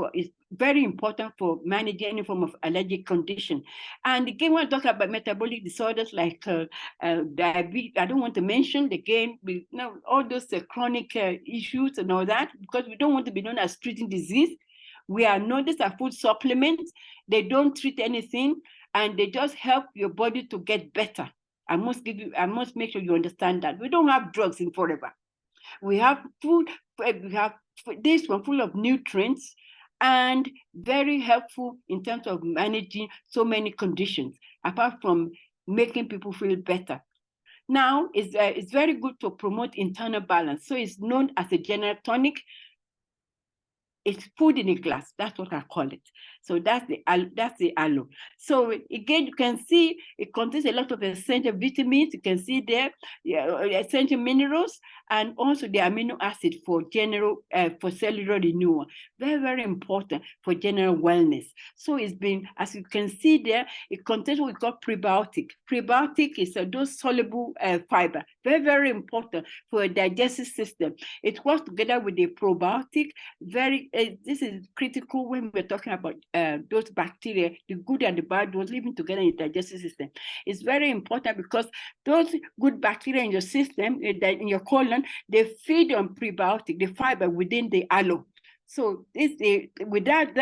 very important for managing any form of allergic condition. And again, when I talk about metabolic disorders like diabetes, I don't want to mention again, all those chronic issues and all that, because we don't want to be known as treating disease. We are known, these are food supplements. They don't treat anything, and they just help your body to get better. I must make sure you understand that. We don't have drugs in forever. We have food, we have this one full of nutrients and very helpful in terms of managing so many conditions, apart from making people feel better. Now, it's very good to promote internal balance. So it's known as a general tonic. It's food in a glass. That's what I call it. So that's the aloe. So again, you can see it contains a lot of essential vitamins. You can see there, essential minerals, and also the amino acid for for cellular renewal. Very, very important for general wellness. So it's been, as you can see there, it contains what we call prebiotic. Prebiotic is those soluble fiber. Very, very important for a digestive system. It works together with the probiotic. This is critical when we're talking about those bacteria, the good and the bad ones living together in the digestive system. It's very important because those good bacteria in your system, in your colon, they feed on prebiotic, the fiber within the aloe. So without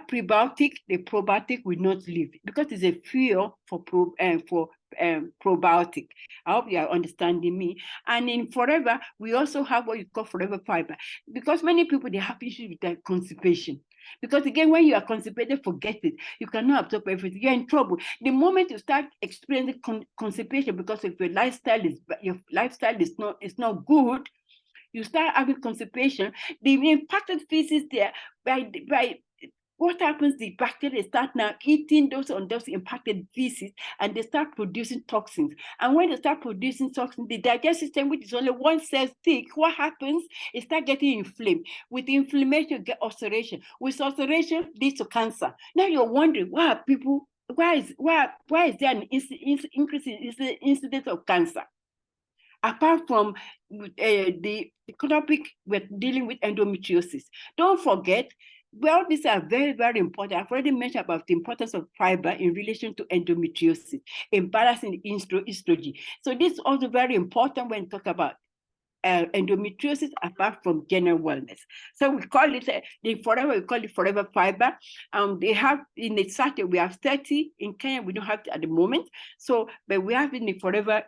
prebiotic, the probiotic will not live, because it's a fuel for probiotic. I hope you are understanding me. And in Forever, we also have what you call Forever Fiber, because many people, they have issues with their constipation. Because again, when you are constipated, forget it. You cannot absorb everything. You're in trouble. The moment you start experiencing constipation because of your lifestyle is not good, you start having constipation, the impacted feces there, by what happens, the bacteria start now eating those impacted feces, and they start producing toxins. And when they start producing toxins, the digestive system, which is only one cell thick, what happens? It starts getting inflamed. With inflammation, you get ulceration. With ulceration, leads to cancer. Now you're wondering, why is there an increase in the incidence of cancer? Apart from the topic we're dealing with, endometriosis. Don't forget, well, these are very, very important. I've already mentioned about the importance of fiber in relation to endometriosis, in balancing estrogen. So this is also very important when we talk about endometriosis, apart from general wellness. So we call it we call it Forever Fiber. They have in the sachet, we have 30. In Kenya, we don't have it at the moment. So, but we have in the Forever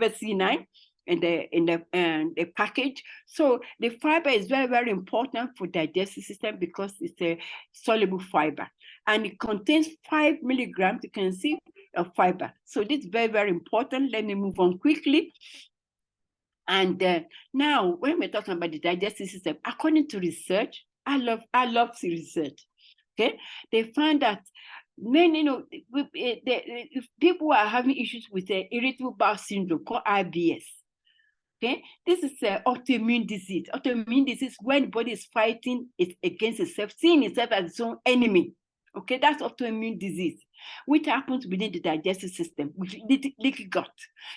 C9 in the package. So the fiber is very, very important for digestive system because it's a soluble fiber, and it contains 5 milligrams. You can see of fiber. So this is very, very important. Let me move on quickly. And now, when we're talking about the digestive system, according to research, I love the research. Okay, they find that many, if people are having issues with irritable bowel syndrome called IBS. Okay, this is an autoimmune disease. Autoimmune disease when the body is fighting it against itself, seeing itself as its own enemy. Okay, that's autoimmune disease, which happens within the digestive system, with leaky gut.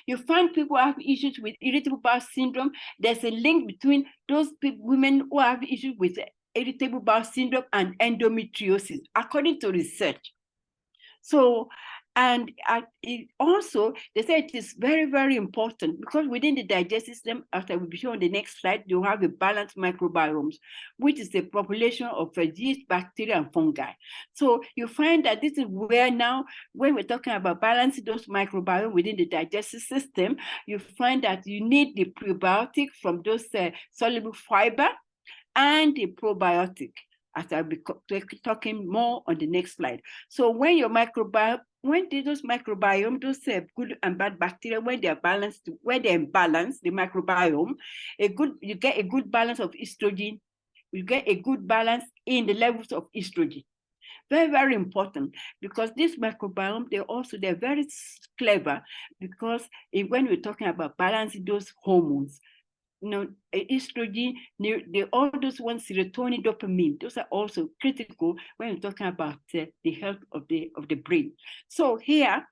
You find people have issues with irritable bowel syndrome. There's a link between those women who have issues with irritable bowel syndrome and endometriosis, according to research. So, and also, they say it is very, very important because within the digestive system, after we'll be shown on the next slide, you have a balanced microbiomes, which is a population of yeast, bacteria, and fungi. So you find that this is where now, when we're talking about balancing those microbiomes within the digestive system, you find that you need the prebiotic from those soluble fiber and the probiotic, as I'll be talking more on the next slide. So when your microbiome when those microbiome, those good and bad bacteria, when they're balanced, when they're imbalanced, the microbiome, you get a good balance of estrogen, you get a good balance in the levels of estrogen. Very, very important, because this microbiome, they're very clever, because when we're talking about balancing those hormones, estrogen, all those ones, serotonin, dopamine, those are also critical when we're talking about the health of the brain. So here,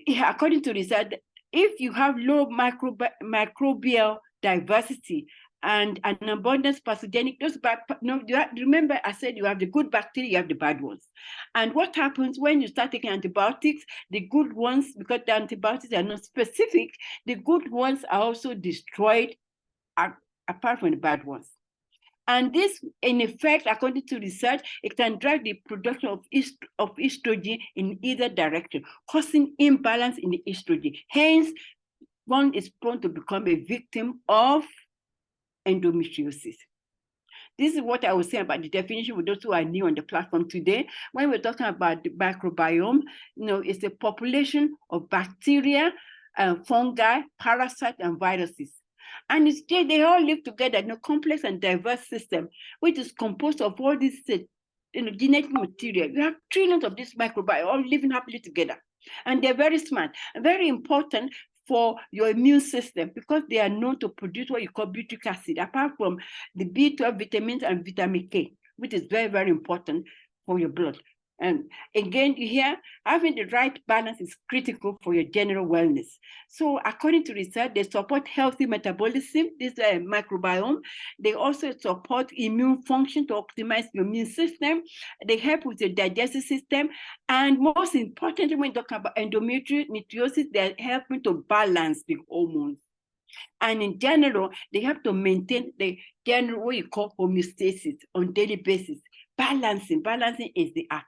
according to research, if you have low microbial diversity and an abundance pathogenic, remember I said you have the good bacteria, you have the bad ones. And what happens when you start taking antibiotics, the good ones, because the antibiotics are not specific, the good ones are also destroyed apart from the bad ones. And this, in effect, according to research, it can drive the production of estrogen in either direction, causing imbalance in the estrogen. Hence, one is prone to become a victim of endometriosis. This is what I was saying about the definition for those who are new on the platform today. When we're talking about the microbiome, it's a population of bacteria, fungi, parasites, and viruses. And they all live together in a complex and diverse system, which is composed of all this genetic material. You have trillions of these microbiome all living happily together. And they're very smart and very important for your immune system, because they are known to produce what you call butyric acid, apart from the B12 vitamins and vitamin K, which is very, very important for your blood. And again, you hear, having the right balance is critical for your general wellness. So according to research, they support healthy metabolism, this microbiome. They also support immune function to optimize your immune system. They help with your digestive system. And most importantly, when talking about endometriosis, they're helping to balance the hormones. And in general, they have to maintain the general, what you call homeostasis on daily basis. Balancing is the act.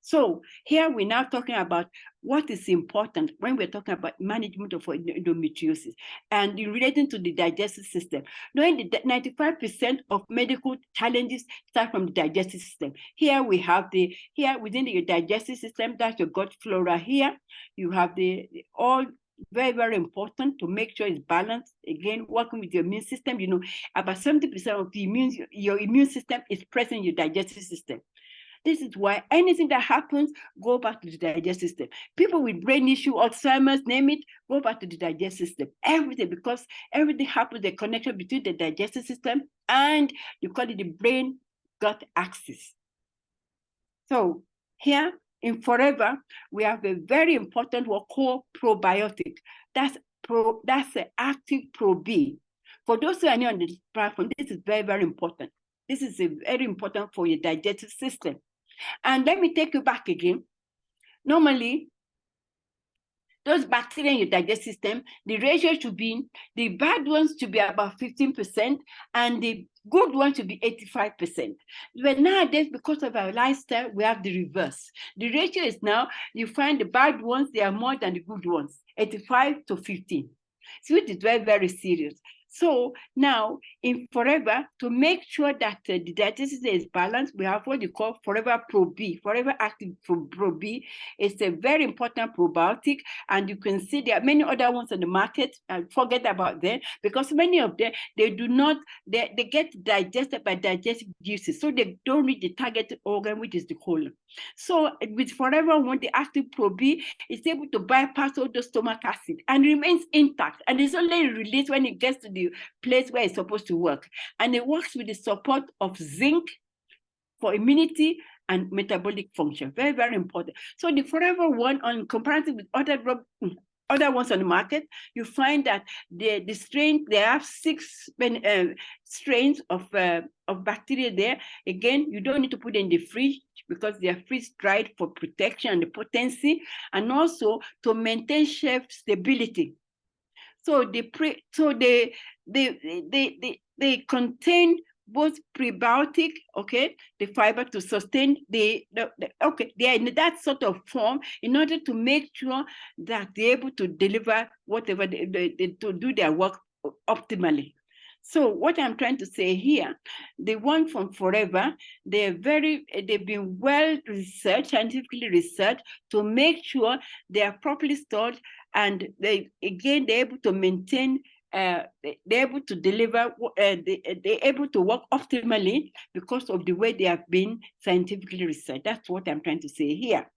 So here we're now talking about what is important when we're talking about management of endometriosis and relating to the digestive system. Knowing that 95% of medical challenges start from the digestive system. Here we have within the digestive system, that's your gut flora. Here you have all very, very important to make sure it's balanced. Again, working with your immune system, about 70% of your immune system is present in your digestive system. This is why anything that happens, go back to the digestive system. People with brain issue, Alzheimer's, name it, go back to the digestive system. Everything, because everything happens, the connection between the digestive system and you call it the brain-gut axis. So here in Forever, we have a very important what called probiotic. That's the active Pro-B. For those who are new on the platform, this is very, very important. This is very important for your digestive system. And let me take you back again. Normally, those bacteria in your digestive system, the ratio should be, the bad ones to be about 15%, and the good ones to be 85%. But nowadays, because of our lifestyle, we have the reverse. The ratio is now, you find the bad ones, they are more than the good ones, 85 to 15. So it is very, very serious. So now in Forever, to make sure that the digestive system is balanced, we have what you call Forever Pro-B, Forever Active Pro-B. It's a very important probiotic, and you can see there are many other ones on the market. Forget about them, because many of them, they get digested by digestive juices, so they don't reach the target organ, which is the colon. So with Forever One, the Active Pro-B is able to bypass all the stomach acid and remains intact, and it's only released when it gets to the place where it's supposed to work. And it works with the support of zinc for immunity and metabolic function. Very, very important. So the Forever One, on comparison with other ones on the market, you find that the strain, they have 6 strains of bacteria there. Again, you don't need to put them in the fridge because they are freeze-dried for protection and the potency, and also to maintain shelf stability. So they contain both prebiotic, okay, the fiber to sustain they are in that sort of form in order to make sure that they're able to deliver whatever to do their work optimally. So what I'm trying to say here, the one from Forever, they've been well researched, scientifically researched, to make sure they are properly stored, and they're able to maintain, they're able to deliver, they're able to work optimally because of the way they have been scientifically researched. That's what I'm trying to say here.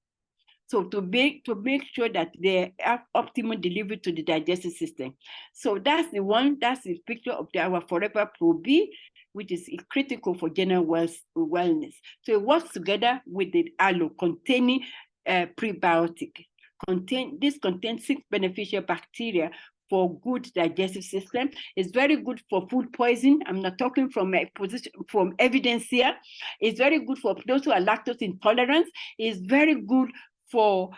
So to make sure that they have optimal delivery to the digestive system. So that's the picture of our Forever Pro B, which is critical for general wellness. So it works together with the aloe containing prebiotic. This contains 6 beneficial bacteria for good digestive system. It's very good for food poisoning. I'm not talking from evidence here. It's very good for those who are lactose intolerant. It's very good for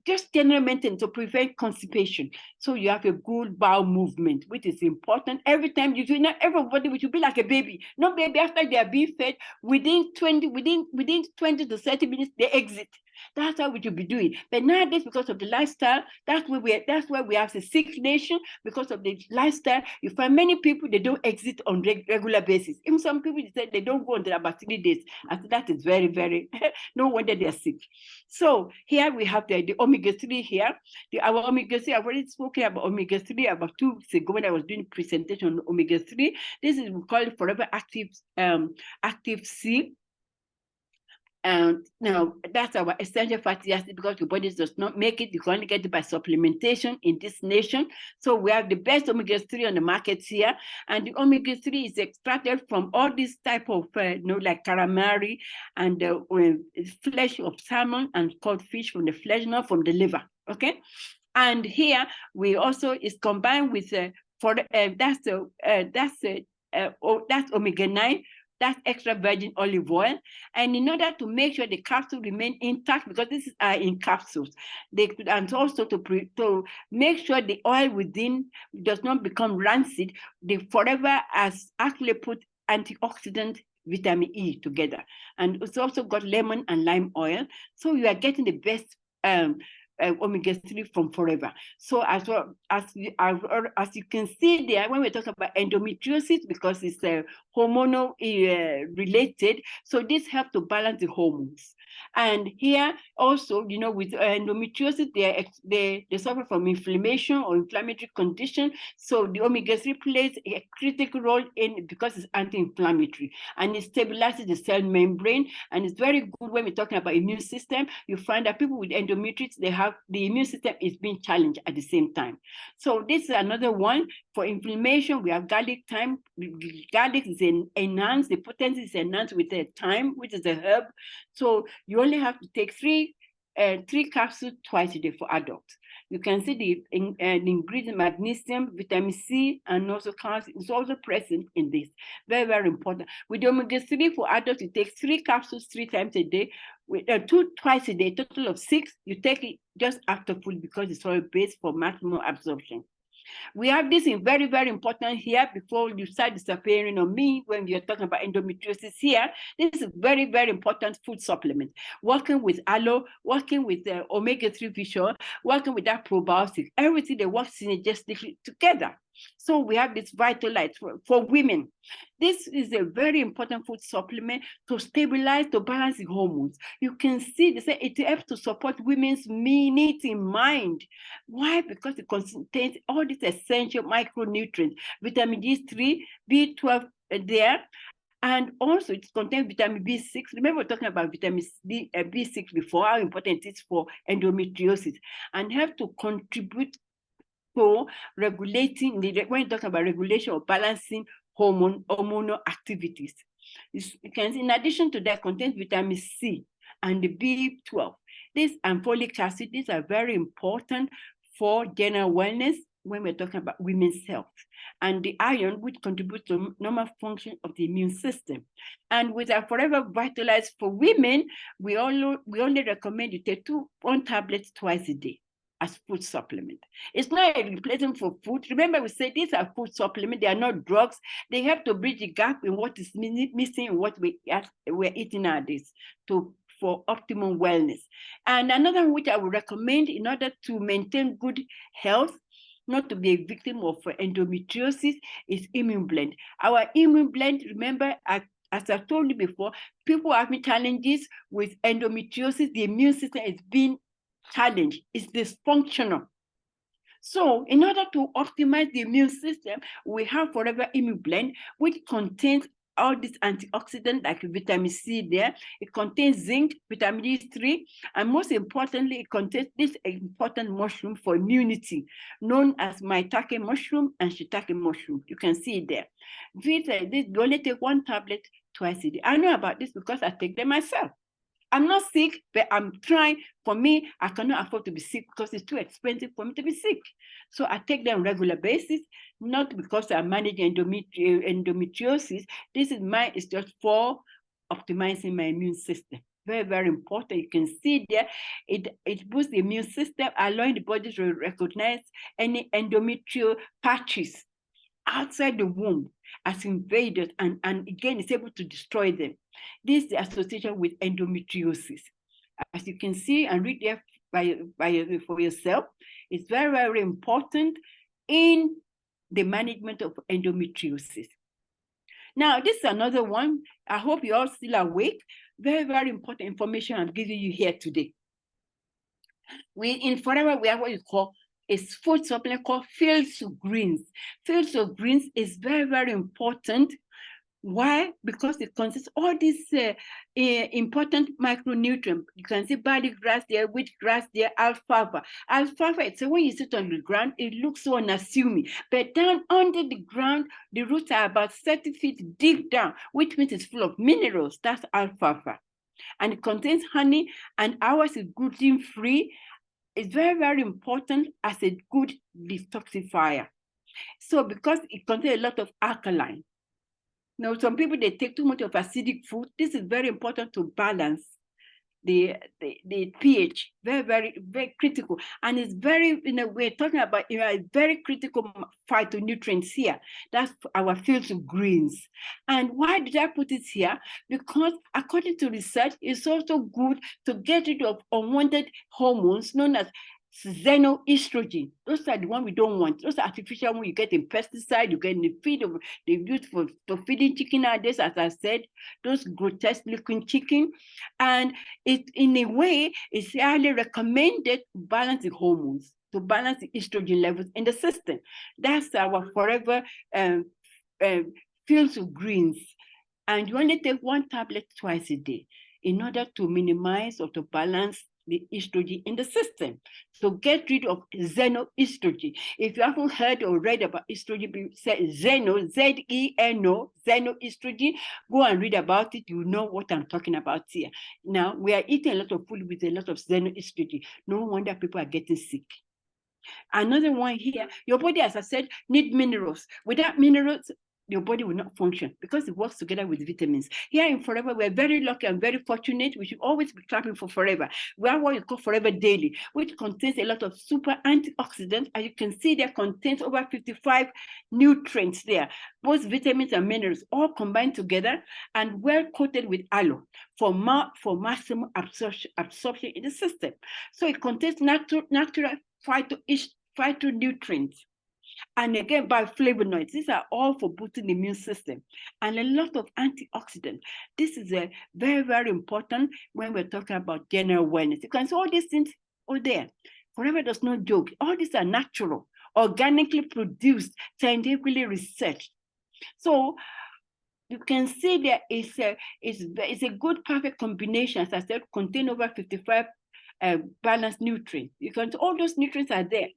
just general maintenance to prevent constipation. So you have a good bowel movement, which is important. Every time you do, not everybody, which will be like a baby. No baby, after they are being fed, within 20 to 30 minutes, they exit. That's how we should be doing. But nowadays, because of the lifestyle, that's why we have a sick nation. Because of the lifestyle, you find many people, they don't exit on regular basis. Even some people, they say they don't go until about 3 days. And that is very, very, no wonder they're sick. So here we have the omega-3 here. Our omega-3, I've already spoken about omega-3 about 2 weeks ago when I was doing a presentation on omega-3. This is, we call it Forever Active C. And now that's our essential fatty acid, because your body does not make it. You can only get it by supplementation in this nation. So we have the best omega-3 on the market here. And the omega-3 is extracted from all these type of, like calamari and flesh of salmon and cod fish from the flesh, not from the liver, okay? And here we also is combined with, that's omega-9, that's extra virgin olive oil. And in order to make sure the capsule remain intact, because this is in capsules, and also to make sure the oil within does not become rancid, the Forever has actually put antioxidant vitamin E together. And it's also got lemon and lime oil. So you are getting the best omega-3 from Forever. So as you can see there, when we're talking about endometriosis, because it's hormonal related, so this helps to balance the hormones. And here also, with endometriosis, they suffer from inflammation or inflammatory condition. So the omega-3 plays a critical role because it's anti-inflammatory, and it stabilizes the cell membrane. And it's very good when we're talking about immune system. You find that people with endometriosis, the immune system is being challenged at the same time. So this is another one for inflammation. We have garlic thyme. Garlic is enhanced, the potency is enhanced with the thyme, which is a herb. So you only have to take 3 capsules twice a day for adults. You can see the ingredient magnesium, vitamin C, and also calcium is also present in this. Very, very important. With the omega-3 for adults, you take 3 capsules 3 times a day, with 2 twice a day, total of 6. You take it just after food because it's oil-based for maximum absorption. We have this in very, very important here before you start disappearing on me when you're talking about endometriosis here. This is very, very important food supplement. Working with aloe, working with the omega-3 fish oil, working with that probiotic, everything they work synergistically together. So we have this Vitalite for women. This is a very important food supplement to stabilize, to balance the hormones. You can see they say it helps to support women's needs in mind. Why? Because it contains all these essential micronutrients, vitamin D3, B12 there. And also it contains vitamin B6. Remember, we're talking about vitamin B6 before, how important it is for endometriosis, and help to contribute to regulating, when you're talking about regulation or balancing hormonal activities. You can see, in addition to that, contains vitamin C and the B12. This and folic acid, these are very important for general wellness when we're talking about women's health. And the iron, which contributes to normal function of the immune system. And with our Forever Vitalize for women, we only recommend you take 1 tablet twice a day as food supplement. It's not a replacement for food. Remember, we said these are food supplements. They are not drugs. They help to bridge the gap in what is missing in what we're eating nowadays for optimum wellness. And another which I would recommend in order to maintain good health not to be a victim of endometriosis is immune blend. Our immune blend, remember, as I told you before, people having challenges with endometriosis, the immune system is being challenged, it's dysfunctional. So in order to optimize the immune system, we have Forever Immune Blend, which contains all these antioxidants like vitamin C there. It contains zinc, vitamin D3, and most importantly, it contains this important mushroom for immunity, known as maitake mushroom and shiitake mushroom. You can see it there. We only take 1 tablet twice a day. I know about this because I take them myself. I'm not sick, but I'm trying. For me, I cannot afford to be sick because it's too expensive for me to be sick. So I take them on a regular basis, not because I'm managing endometriosis. It's just for optimizing my immune system. Very, very important. You can see there, it boosts the immune system, allowing the body to recognize any endometrial patches outside the womb as invaders, and again, it's able to destroy them. This is the association with endometriosis. As you can see and read there for yourself, it's very, very important in the management of endometriosis. Now, this is another one. I hope you're all still awake. Very, very important information I'm giving you here today. In Forever, we have what you call a food supplement called Fields of Greens. Fields of Greens is very, very important. Why? Because it contains all these important micronutrients. You can see barley grass there, wheat grass there, alfalfa. Alfalfa, so when you sit on the ground, it looks so unassuming. But down under the ground, the roots are about 30 feet deep down, which means it's full of minerals. That's alfalfa. And it contains honey, and ours is gluten-free. It's very, very important as a good detoxifier. So because it contains a lot of alkaline. Now, some people, they take too much of acidic food. This is very important to balance the pH. Very, very, very critical. And it's very, we're talking about very critical phytonutrients here. That's our Fields of Greens. And why did I put it here? Because according to research, it's also good to get rid of unwanted hormones known as xenoestrogen. Those are the ones we don't want. Those are artificial ones you get in pesticide, you get in the feed of they use for feeding chicken nowadays, as I said, those grotesque looking chicken. And it, in a way, it's highly recommended to balance the hormones, to balance the estrogen levels in the system. That's our Forever Fields of Greens. And you only take 1 tablet twice a day in order to minimize or to balance the estrogen in the system. So get rid of xenoestrogen. If you haven't heard or read about estrogen, xeno, Z-E-N-O, xenoestrogen, go and read about it. You know what I'm talking about here. Now, we are eating a lot of food with a lot of xenoestrogen. No wonder people are getting sick. Another one here, your body, as I said, needs minerals. Without minerals, your body will not function because it works together with vitamins. Here in Forever, we're very lucky and very fortunate. We should always be clapping for Forever. We have what you call Forever Daily, which contains a lot of super antioxidants. As you can see, there contains over 55 nutrients there, both vitamins and minerals, all combined together and well coated with aloe for maximum absorption in the system. So it contains natural phytonutrients. And again, bioflavonoids. These are all for boosting the immune system. And a lot of antioxidants. This is a very, very important when we're talking about general wellness. You can see all these things are there. Forever does not joke. All these are natural, organically produced, scientifically researched. So you can see that it's a good, perfect combination, as I said, contain over 55 balanced nutrients. You can see all those nutrients are there.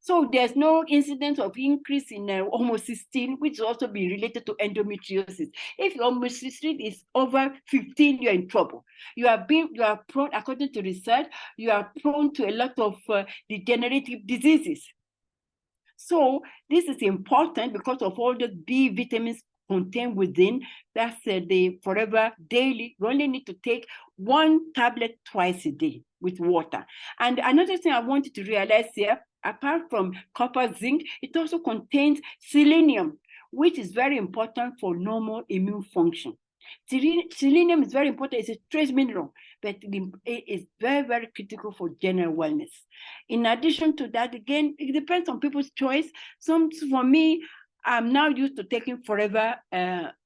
So there's no incidence of increase in homocysteine, which will also be related to endometriosis. If your homocysteine is over 15, you're in trouble. You are prone, according to research, you are prone to a lot of degenerative diseases. So this is important because of all the B vitamins contained within. That's the Forever Daily. You only need to take 1 tablet twice a day with water. And another thing I want you to realize here, apart from copper, zinc, it also contains selenium, which is very important for normal immune function. Selenium is very important. It's a trace mineral, but it is very, very critical for general wellness. In addition to that, again, it depends on people's choice. For me, I'm now used to taking Forever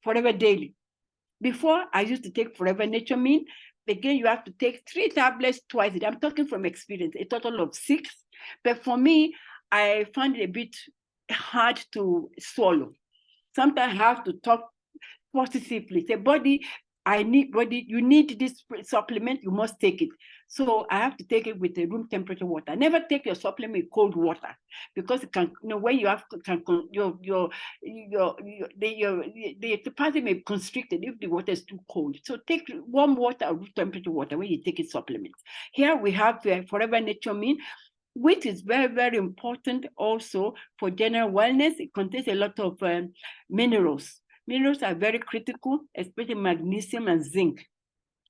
Daily. Before, I used to take Forever Nature Mean. Again, you have to take 3 tablets twice a day. I'm talking from experience, a total of 6. But for me, I find it a bit hard to swallow. Sometimes I have to talk positively. Say, you need this supplement, you must take it. So I have to take it with the room temperature water. Never take your supplement with cold water, because it can, when you have the capacity may be constricted if the water is too cold. So take warm water or room temperature water when you take a supplement. Here we have Forever Nature Mean, which is very, very important also for general wellness. It contains a lot of minerals. Minerals are very critical, especially magnesium and zinc.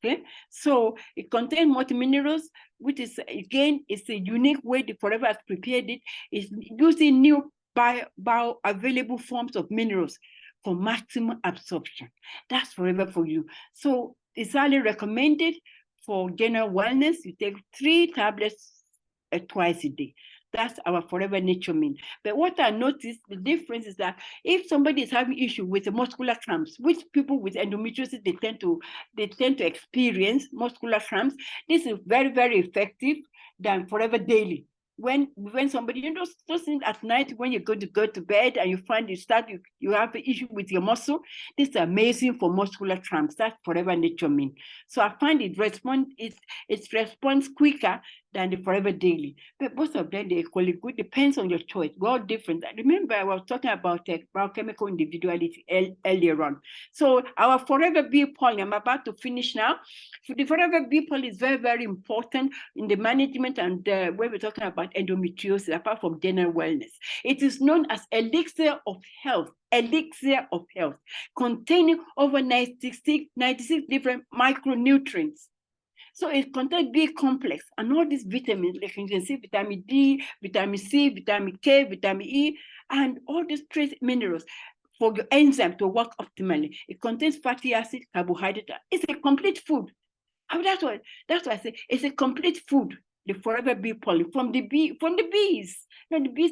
Okay, so it contains multi-minerals, which is, again, it's a unique way the Forever has prepared it. It's using new bioavailable forms of minerals for maximum absorption. That's Forever for you. So it's highly recommended for general wellness. You take 3 tablets twice a day. That's our Forever Nature Mean. But what I noticed, the difference is that if somebody is having issue with the muscular cramps, which people with endometriosis, they tend to experience muscular cramps, this is very, very effective than Forever Daily. When somebody, those things at night when you go to bed and you find you have an issue with your muscle, this is amazing for muscular cramps. That's Forever Nature Mean. So I find it responds quicker than the Forever Daily. But both of them, they're equally good. Depends on your choice. We're all different. Remember, I was talking about biochemical individuality earlier on. So our Forever Bee Pollen, I'm about to finish now. So the Forever Bee Pollen is very, very important in the management and when we're talking about endometriosis, apart from general wellness. It is known as elixir of health. Elixir of health, containing over 96 different micronutrients. So it contains B complex and all these vitamins, like you can see vitamin D, vitamin C, vitamin K, vitamin E, and all these trace minerals for your enzyme to work optimally. It contains fatty acid, carbohydrate. It's a complete food. And that's why I say it's a complete food. The Forever Bee Pollen from the bees. The bees,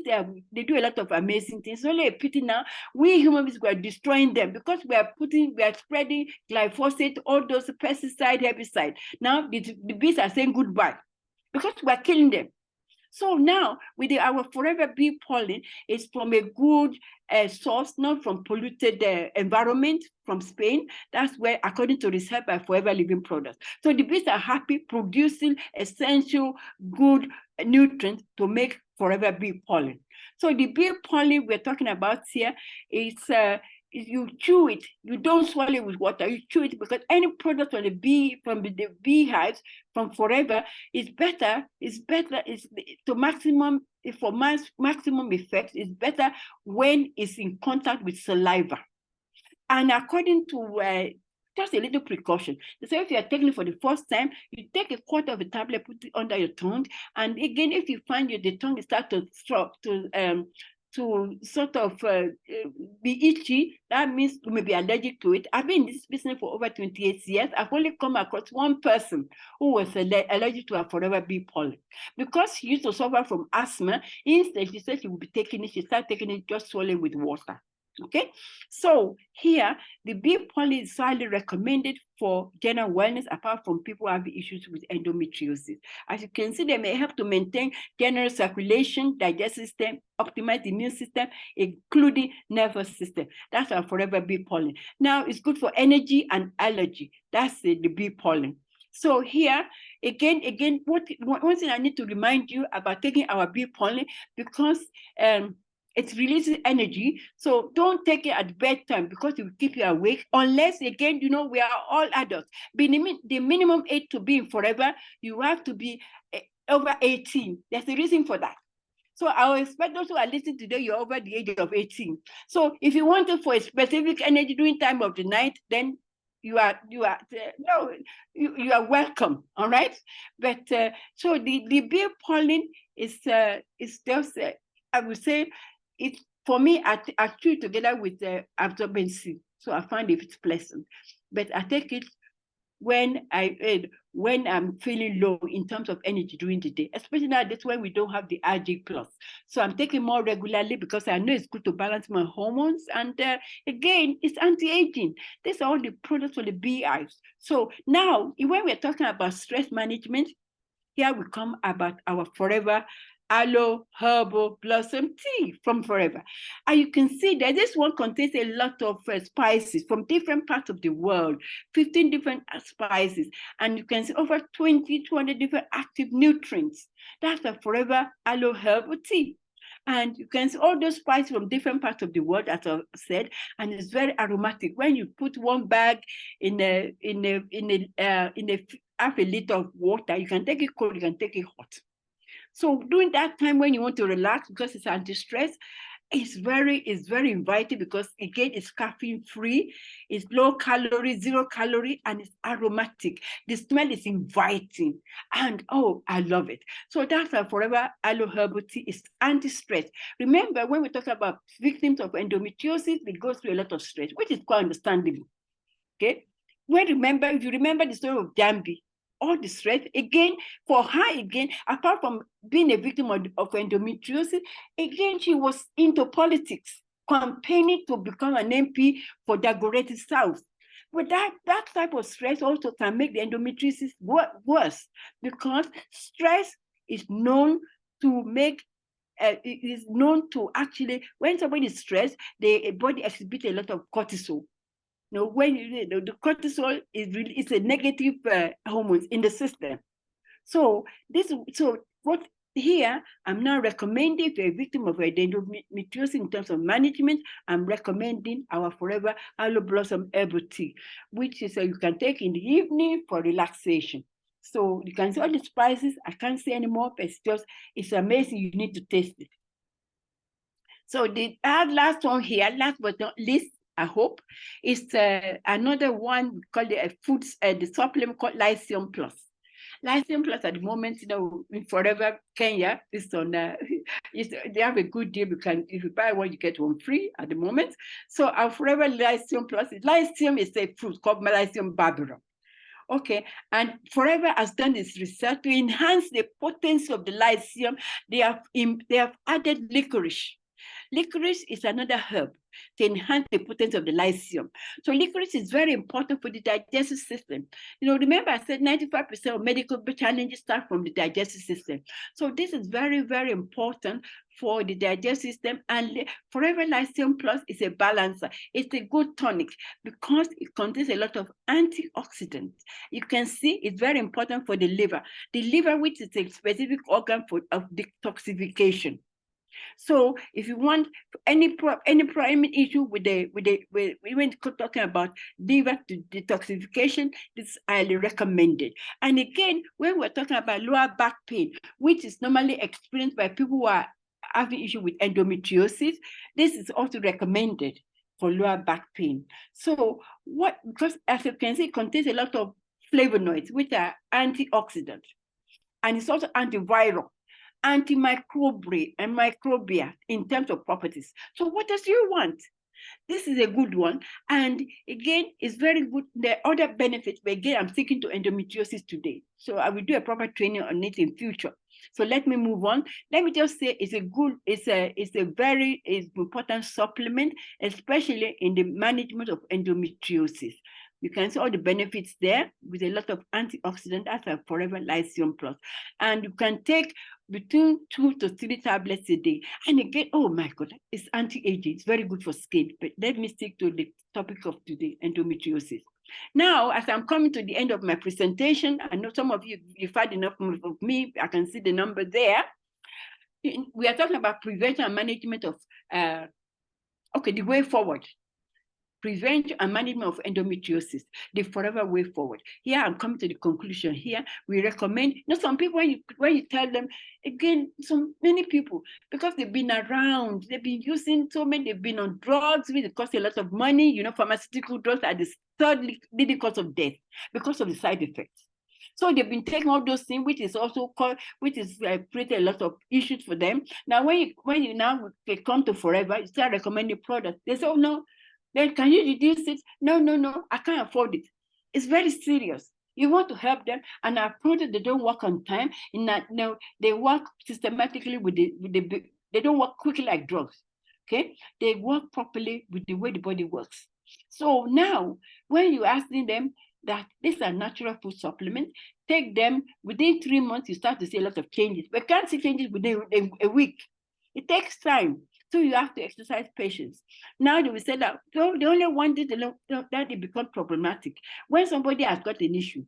they do a lot of amazing things. It's only a pity now we human beings are destroying them, because we are spreading glyphosate, all those pesticide, herbicide. Now the bees are saying goodbye because we are killing them. So now with our Forever Bee Pollen, it's from a good source, not from polluted environment from Spain. That's where, according to research by Forever Living Products. So the bees are happy producing essential good nutrients to make Forever Bee Pollen. So the bee pollen we're talking about here is you chew it. You don't swallow it with water. You chew it, because any product from the beehives from Forever is better. Is to maximum effect. Is better when it's in contact with saliva. And according to just a little precaution. So if you are taking it for the first time, you take a quarter of a tablet, put it under your tongue, and again, if you find the tongue start to sort of be itchy, that means you may be allergic to it. I've been in this business for over 28 years. I've only come across one person who was allergic to a Forever Bee Pollen. Because she used to suffer from asthma, instead she said she would be taking it, she started taking it just swallowing with water. Okay, so here the bee pollen is highly recommended for general wellness, apart from people who have issues with endometriosis. As you can see, they may help to maintain general circulation, digestive system, optimize the immune system, including nervous system. That's our Forever Bee Pollen. Now it's good for energy and allergy. That's the bee pollen. So here, again, one thing I need to remind you about taking our bee pollen, because it releases energy. So don't take it at bedtime, because it will keep you awake, unless, again, we are all adults. The minimum age to be in Forever, you have to be over 18. There's a reason for that. So I expect those who are listening today, you're over the age of 18. So if you want it for a specific energy during time of the night, then you are welcome. All right. But so the bee pollen is just I would say, it, for me, I chew it together with absorbency. So I find it's pleasant. But I take it when I'm feeling low in terms of energy during the day, especially now that's when we don't have the RG plus. So I'm taking more regularly because I know it's good to balance my hormones. And again, it's anti-aging. These are all the products for the BIs. So now, when we're talking about stress management, here we come about our Forever Aloe Herbal Blossom Tea from Forever. And you can see that this one contains a lot of spices from different parts of the world, 15 different spices. And you can see over 200 different active nutrients. That's a Forever Aloe Herbal Tea. And you can see all those spices from different parts of the world, as I said, and it's very aromatic. When you put one bag in a half a liter of water, you can take it cold, you can take it hot. So during that time when you want to relax, because it's anti-stress, it's very inviting because again, it's caffeine free, it's low calorie, 0 calorie, and it's aromatic. The smell is inviting, and oh, I love it. So that's a Forever Aloe Herbal Tea. It's anti-stress. Remember, when we talk about victims of endometriosis, they go through a lot of stress, which is quite understandable. Okay, if you remember the story of Jambi, all the stress, again, for her, again, apart from being a victim of endometriosis, again, she was into politics, campaigning to become an MP for Dagoretti South. But that type of stress also can make the endometriosis worse, because stress is known to make actually, when somebody is stressed, the body exhibits a lot of cortisol. When the cortisol is a negative hormone in the system. So what here I'm now recommending, if you're a victim of endometriosis in terms of management, I'm recommending our Forever Aloe Blossom Herbal Tea, which is you can take in the evening for relaxation. So you can see all the spices. I can't say anymore, but it's amazing. You need to taste it. So the last one here, last but not least, I hope, is another one we call the supplement called Lycium Plus. Lycium Plus at the moment, in Forever Kenya, is on. They have a good deal. If you buy one, you get one free at the moment. So our Forever Lycium Plus, Lycium is a fruit called Lycium barbarum. Okay, and Forever has done this research to enhance the potency of the Lycium. They have added licorice. Licorice is another herb to enhance the potency of the Lycium. So licorice is very important for the digestive system. Remember I said 95% of medical challenges start from the digestive system. So this is very, very important for the digestive system. And Forever Lycium Plus is a balancer. It's a good tonic because it contains a lot of antioxidants. You can see it's very important for the liver. The liver, which is a specific organ of detoxification. So if you want any primary issue when talking about liver detoxification, this is highly recommended. And again, when we're talking about lower back pain, which is normally experienced by people who are having issue with endometriosis, this is also recommended for lower back pain. So because as you can see, it contains a lot of flavonoids, which are antioxidants, and it's also antiviral, antimicrobial and microbial in terms of properties. So what else do you want? This is a good one. And again, it's very good. There are other benefits, but again, I'm sticking to endometriosis today. So I will do a proper training on it in future. So let me move on. Let me just say it's a very important supplement, especially in the management of endometriosis. You can see all the benefits there with a lot of antioxidants. That's a Forever Lycium Plus. And you can take between 2 to 3 tablets a day. And again, oh my God, it's anti-aging. It's very good for skin. But let me stick to the topic of today, endometriosis. Now, as I'm coming to the end of my presentation, I know some of you've had enough of me. I can see the number there. We are talking about prevention and management of, the way forward. Prevention and management of endometriosis, the forever way forward. Here I'm coming to the conclusion. Here we recommend, some people, when you tell them, again, many people, because they've been around, they've been using they've been on drugs, which cost a lot of money. Pharmaceutical drugs are the third leading cause of death because of the side effects. So they've been taking all those things, which is created a lot of issues for them. Now, when you now come to Forever, you start recommending products. They say, oh no, then can you reduce it? No, I can't afford it. It's very serious. You want to help them, and I've noticed they don't work on time. In that, no, they work systematically with they don't work quickly like drugs. Okay, they work properly with the way the body works. So now, when you're asking them that these are natural food supplements, take them within 3 months, you start to see a lot of changes. We can't see changes within a week. It takes time. So you have to exercise patience. Now they will say that the only one that it becomes problematic when somebody has got an issue,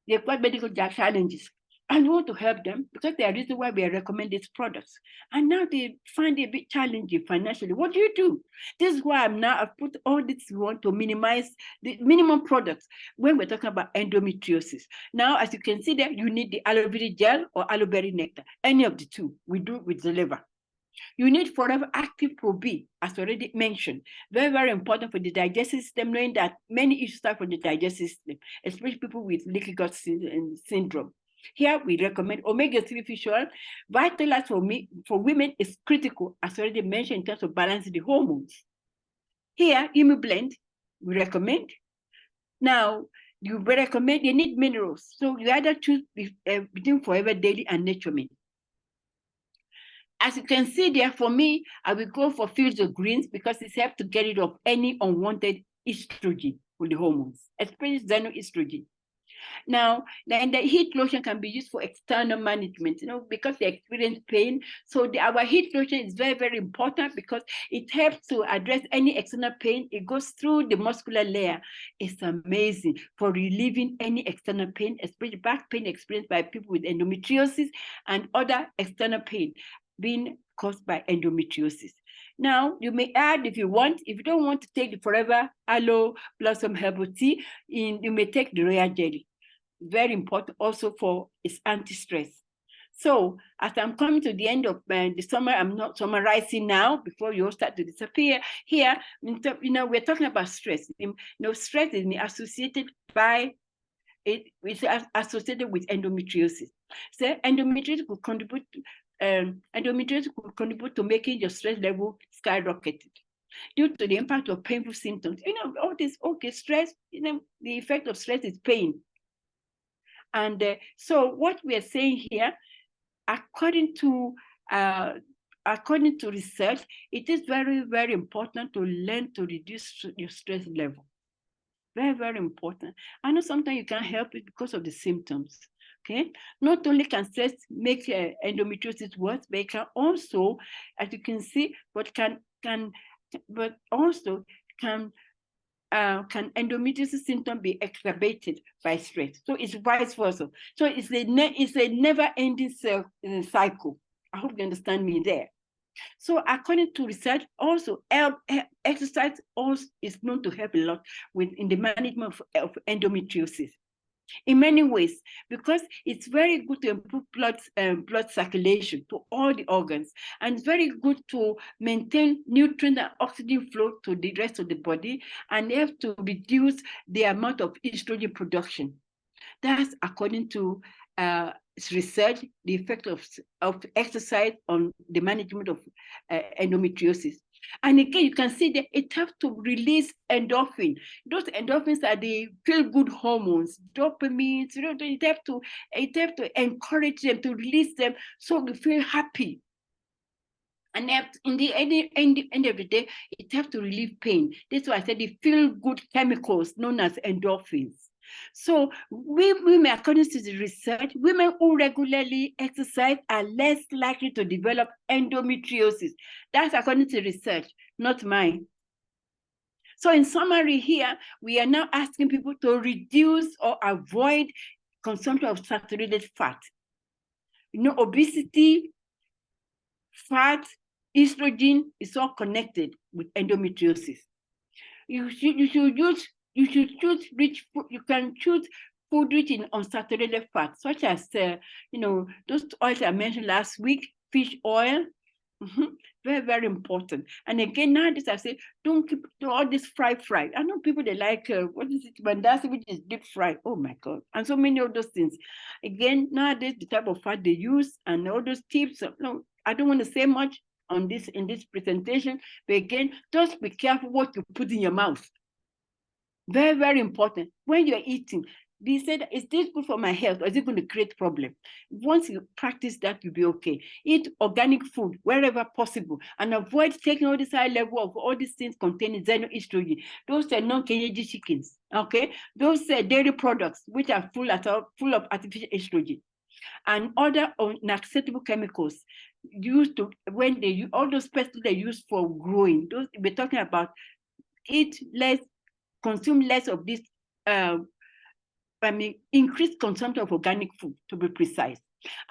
they've got medical challenges, and you want to help them because they are reason why we recommend these products. And now they find it a bit challenging financially. What do? This is why I've put all this we want to minimize the minimum products when we're talking about endometriosis. Now, as you can see there, you need the aloe vera gel or aloe berry nectar. Any of the two, we do with the liver. You need Forever Active Pro B, as already mentioned. Very, very important for the digestive system, knowing that many issues start from the digestive system, especially people with leaky gut syndrome. Here we recommend omega-3 fish oil. Vitalize for women is critical, as already mentioned, in terms of balancing the hormones. Here, Blend, we recommend. Now, you recommend, you need minerals. So you either choose between Forever Daily and Naturemint. As you can see there, for me, I will go for Fields of Greens because it's helped to get rid of any unwanted estrogen with the hormones, especially xenoestrogen. Now, then the heat lotion can be used for external management, because they experience pain. So our heat lotion is very, very important because it helps to address any external pain. It goes through the muscular layer. It's amazing for relieving any external pain, especially back pain experienced by people with endometriosis and other external pain being caused by endometriosis. Now, you may add if you want. If you don't want to take the Forever Aloe Blossom Herbal Tea, you may take the Royal Jelly. Very important also for its anti-stress. So as I'm coming to the end of the summer, I'm not summarizing now before you all start to disappear. Here, we're talking about stress. Stress is associated it's associated with endometriosis. So endometriosis could contribute to making your stress level skyrocketed due to the impact of painful symptoms. All this, stress, the effect of stress is pain. And so what we are saying here, according to research, it is very, very important to learn to reduce your stress level. Very, very important. I know sometimes you can't help it because of the symptoms. Okay, not only can stress make endometriosis worse, but it can also, as you can see, can endometriosis symptom be exacerbated by stress? So it's vice versa. So it's a never-ending cycle. I hope you understand me there. So according to research, also exercise also is known to help a lot in the management of endometriosis. In many ways, because it's very good to improve blood circulation to all the organs, and it's very good to maintain nutrient and oxygen flow to the rest of the body, and help to reduce the amount of estrogen production. That's according to research, the effect of exercise on the management of endometriosis. And again, you can see that it helps to release endorphin. Those endorphins are the feel-good hormones, dopamine. It helps to encourage them, to release them, so we feel happy. And in the end of the day, it helps to relieve pain. That's why I said the feel-good chemicals known as endorphins. So women, according to the research, women who regularly exercise are less likely to develop endometriosis. That's according to research, not mine. So in summary here, we are now asking people to reduce or avoid consumption of saturated fat. Obesity, fat, estrogen is all connected with endometriosis. You can choose food rich in unsaturated fat, such as those oils I mentioned last week, fish oil. Very, very important. And again, nowadays I say, don't keep all this fry. I know people, they like, what is it, mandasi, which is deep fried. Oh my God. And so many of those things. Again, nowadays, the type of fat they use and all those tips. No, I don't want to say much on this in this presentation, but again, just be careful what you put in your mouth. Very, very important. When you're eating, they said, is this good for my health or is it going to create problem? Once you practice that, you'll be okay. Eat organic food wherever possible and avoid taking all this high level of all these things containing xenoestrogen. Those are non-KG chickens, okay? Those dairy products, which are full of artificial estrogen and other unacceptable chemicals used to, when they use all those pesticides they use for growing. Those we're talking about, eat less, consume less of this, increased consumption of organic food, to be precise,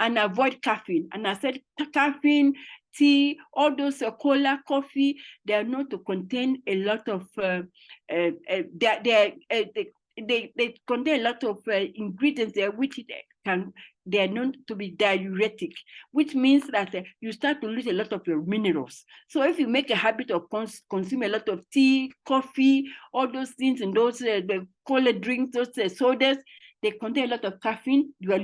and avoid caffeine. And I said caffeine, tea, all those cola, coffee, they are known to contain a lot of, they contain a lot of ingredients there which they are known to be diuretic, which means that you start to lose a lot of your minerals. So if you make a habit of consuming a lot of tea, coffee, all those things, and those the cola drinks, those sodas, they contain a lot of caffeine. You are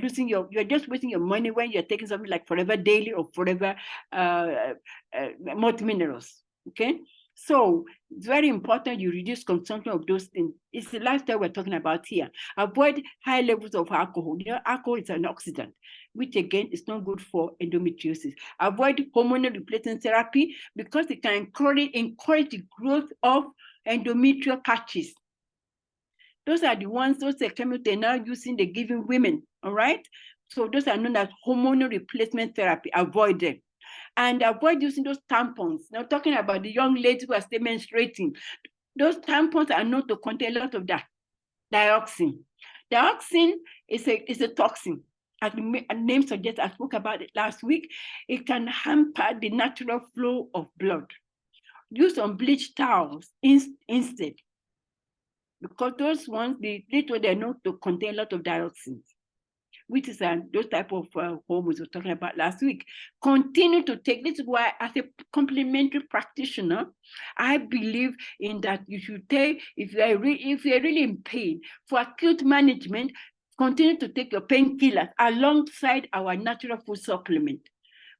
you're just wasting your money when you're taking something like Forever Daily or Forever multiminerals. Okay. So it's very important you reduce consumption of those things. It's the lifestyle we're talking about here. Avoid high levels of alcohol. You know, alcohol is an oxidant, which again is not good for endometriosis. Avoid hormonal replacement therapy because it can encourage the growth of endometrial patches. Those are the ones, those are chemicals they're now using, they're giving women, all right? So those are known as hormonal replacement therapy. Avoid them. And avoid using those tampons. Now, talking about the young ladies who are still menstruating, those tampons are known to contain a lot of that dioxin. Dioxin is a toxin. As the name suggests, I spoke about it last week. It can hamper the natural flow of blood. Use unbleached towels instead, because those ones, they're known to contain a lot of dioxins, which is those type of hormones we were talking about last week. Continue to take. This is why, as a complementary practitioner, I believe in that you should take, if you're really in pain, for acute management, continue to take your painkillers alongside our natural food supplement.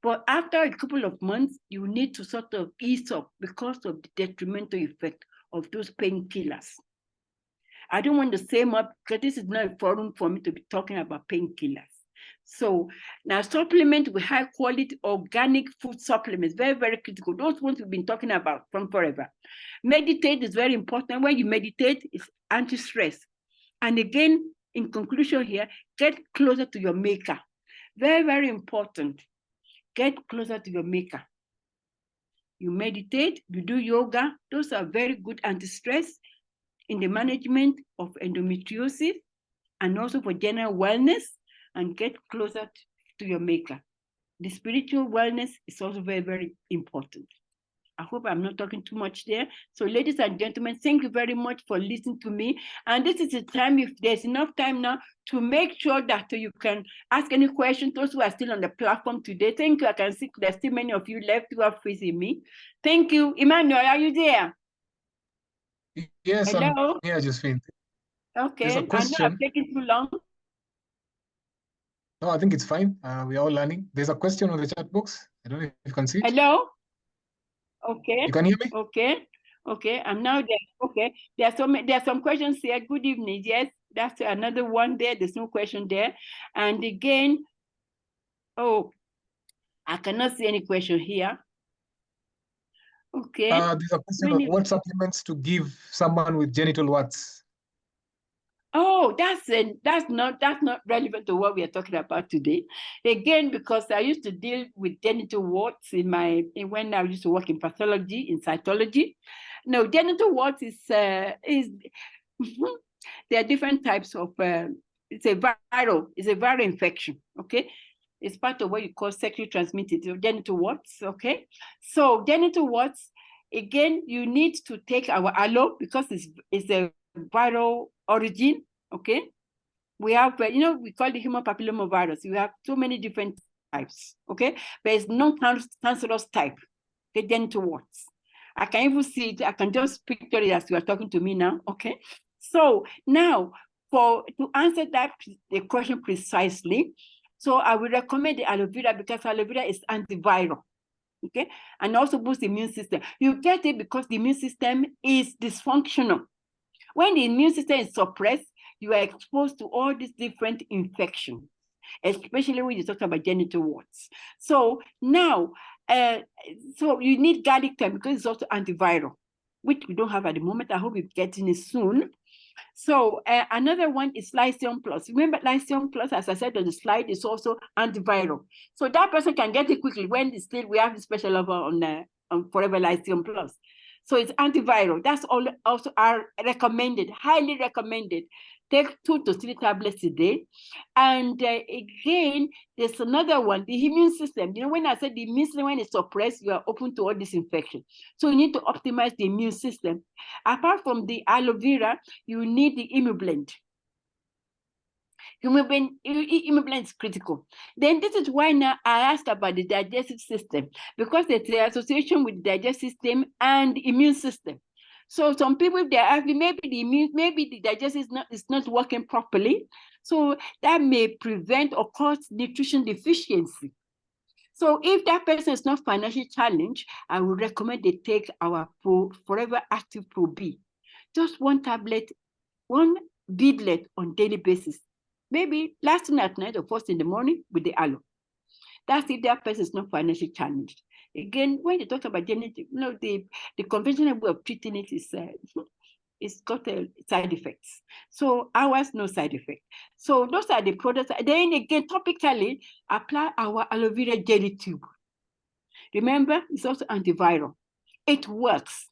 But after a couple of months, you need to sort of ease up because of the detrimental effect of those painkillers. I don't want to say more because this is not a forum for me to be talking about painkillers. So now supplement with high quality organic food supplements, very, very critical. Those ones we've been talking about from forever. Meditate is very important. When you meditate, it's anti-stress. And again, in conclusion here, get closer to your maker. Very, very important. Get closer to your maker. You meditate, you do yoga. Those are very good anti-stress in the management of endometriosis and also for general wellness, and get closer to your maker. The spiritual wellness is also very, very important. I hope I'm not talking too much there. So ladies and gentlemen, thank you very much for listening to me. And this is the time, if there's enough time now, to make sure that you can ask any questions, those who are still on the platform today. Thank you. I can see there's still many of you left who are facing me. Thank you. Emmanuel, are you there? Yes, hello? I'm here, Josephine. Okay, There's a question. I know I'm taking too long. No, I think it's fine. We're all learning. There's a question on the chat box. I don't know if you can see it. Hello? Okay. You can hear me? Okay. I'm now there. Okay. There are some questions here. Good evening. Yes, that's another one there. There's no question there. And again, I cannot see any question here. Okay. There's a question of what supplements to give someone with genital warts. Oh, that's not relevant to what we are talking about today. Again, because I used to deal with genital warts when I used to work in pathology, in cytology. No, genital warts is there are different types of it's a viral infection. Okay. It's part of what you call sexually transmitted genital warts. Okay. So genital warts, again, you need to take our aloe because it's a viral origin. Okay. We have, we call it human papillomavirus. We have so many different types. Okay. But it's non-cancerous type, okay, genital warts. I can even see it. I can just picture it as you are talking to me now. Okay. So now, to answer the question precisely, so I will recommend the aloe vera because aloe vera is antiviral, okay, and also boosts the immune system. You get it because the immune system is dysfunctional. When the immune system is suppressed, you are exposed to all these different infections, especially when you talk about genital warts. So now, so you need garlic thyme because it's also antiviral, which we don't have at the moment. I hope we're getting it soon. So another one is Lycium Plus. Remember Lycium Plus, as I said on the slide, is also antiviral. So that person can get it quickly when it's still, we have a special offer on Forever Lycium Plus. So it's antiviral. That's also are recommended, highly recommended. Take 2 to 3 tablets a day. And again, there's another one, the immune system. You know, when I said the immune system, when it's suppressed, you are open to all this infection. So you need to optimize the immune system. Apart from the aloe vera, you need the immunoblend. Immunoblend is critical. Then this is why now I asked about the digestive system, because there's the association with the digestive system and the immune system. So some people, if they're having maybe the digestive is not working properly. So that may prevent or cause nutrition deficiency. So if that person is not financially challenged, I would recommend they take our Forever Active Pro B. Just 1 tablet, 1 beadlet on daily basis. Maybe last thing at night or first in the morning with the aloe. That's if that person is not financially challenged. Again, when you talk about genetic, you know, the conventional way of treating it is it's got side effects. So ours, no side effect. So those are the products. Then again, topically, apply our aloe vera jelly tube. Remember, it's also antiviral. It works.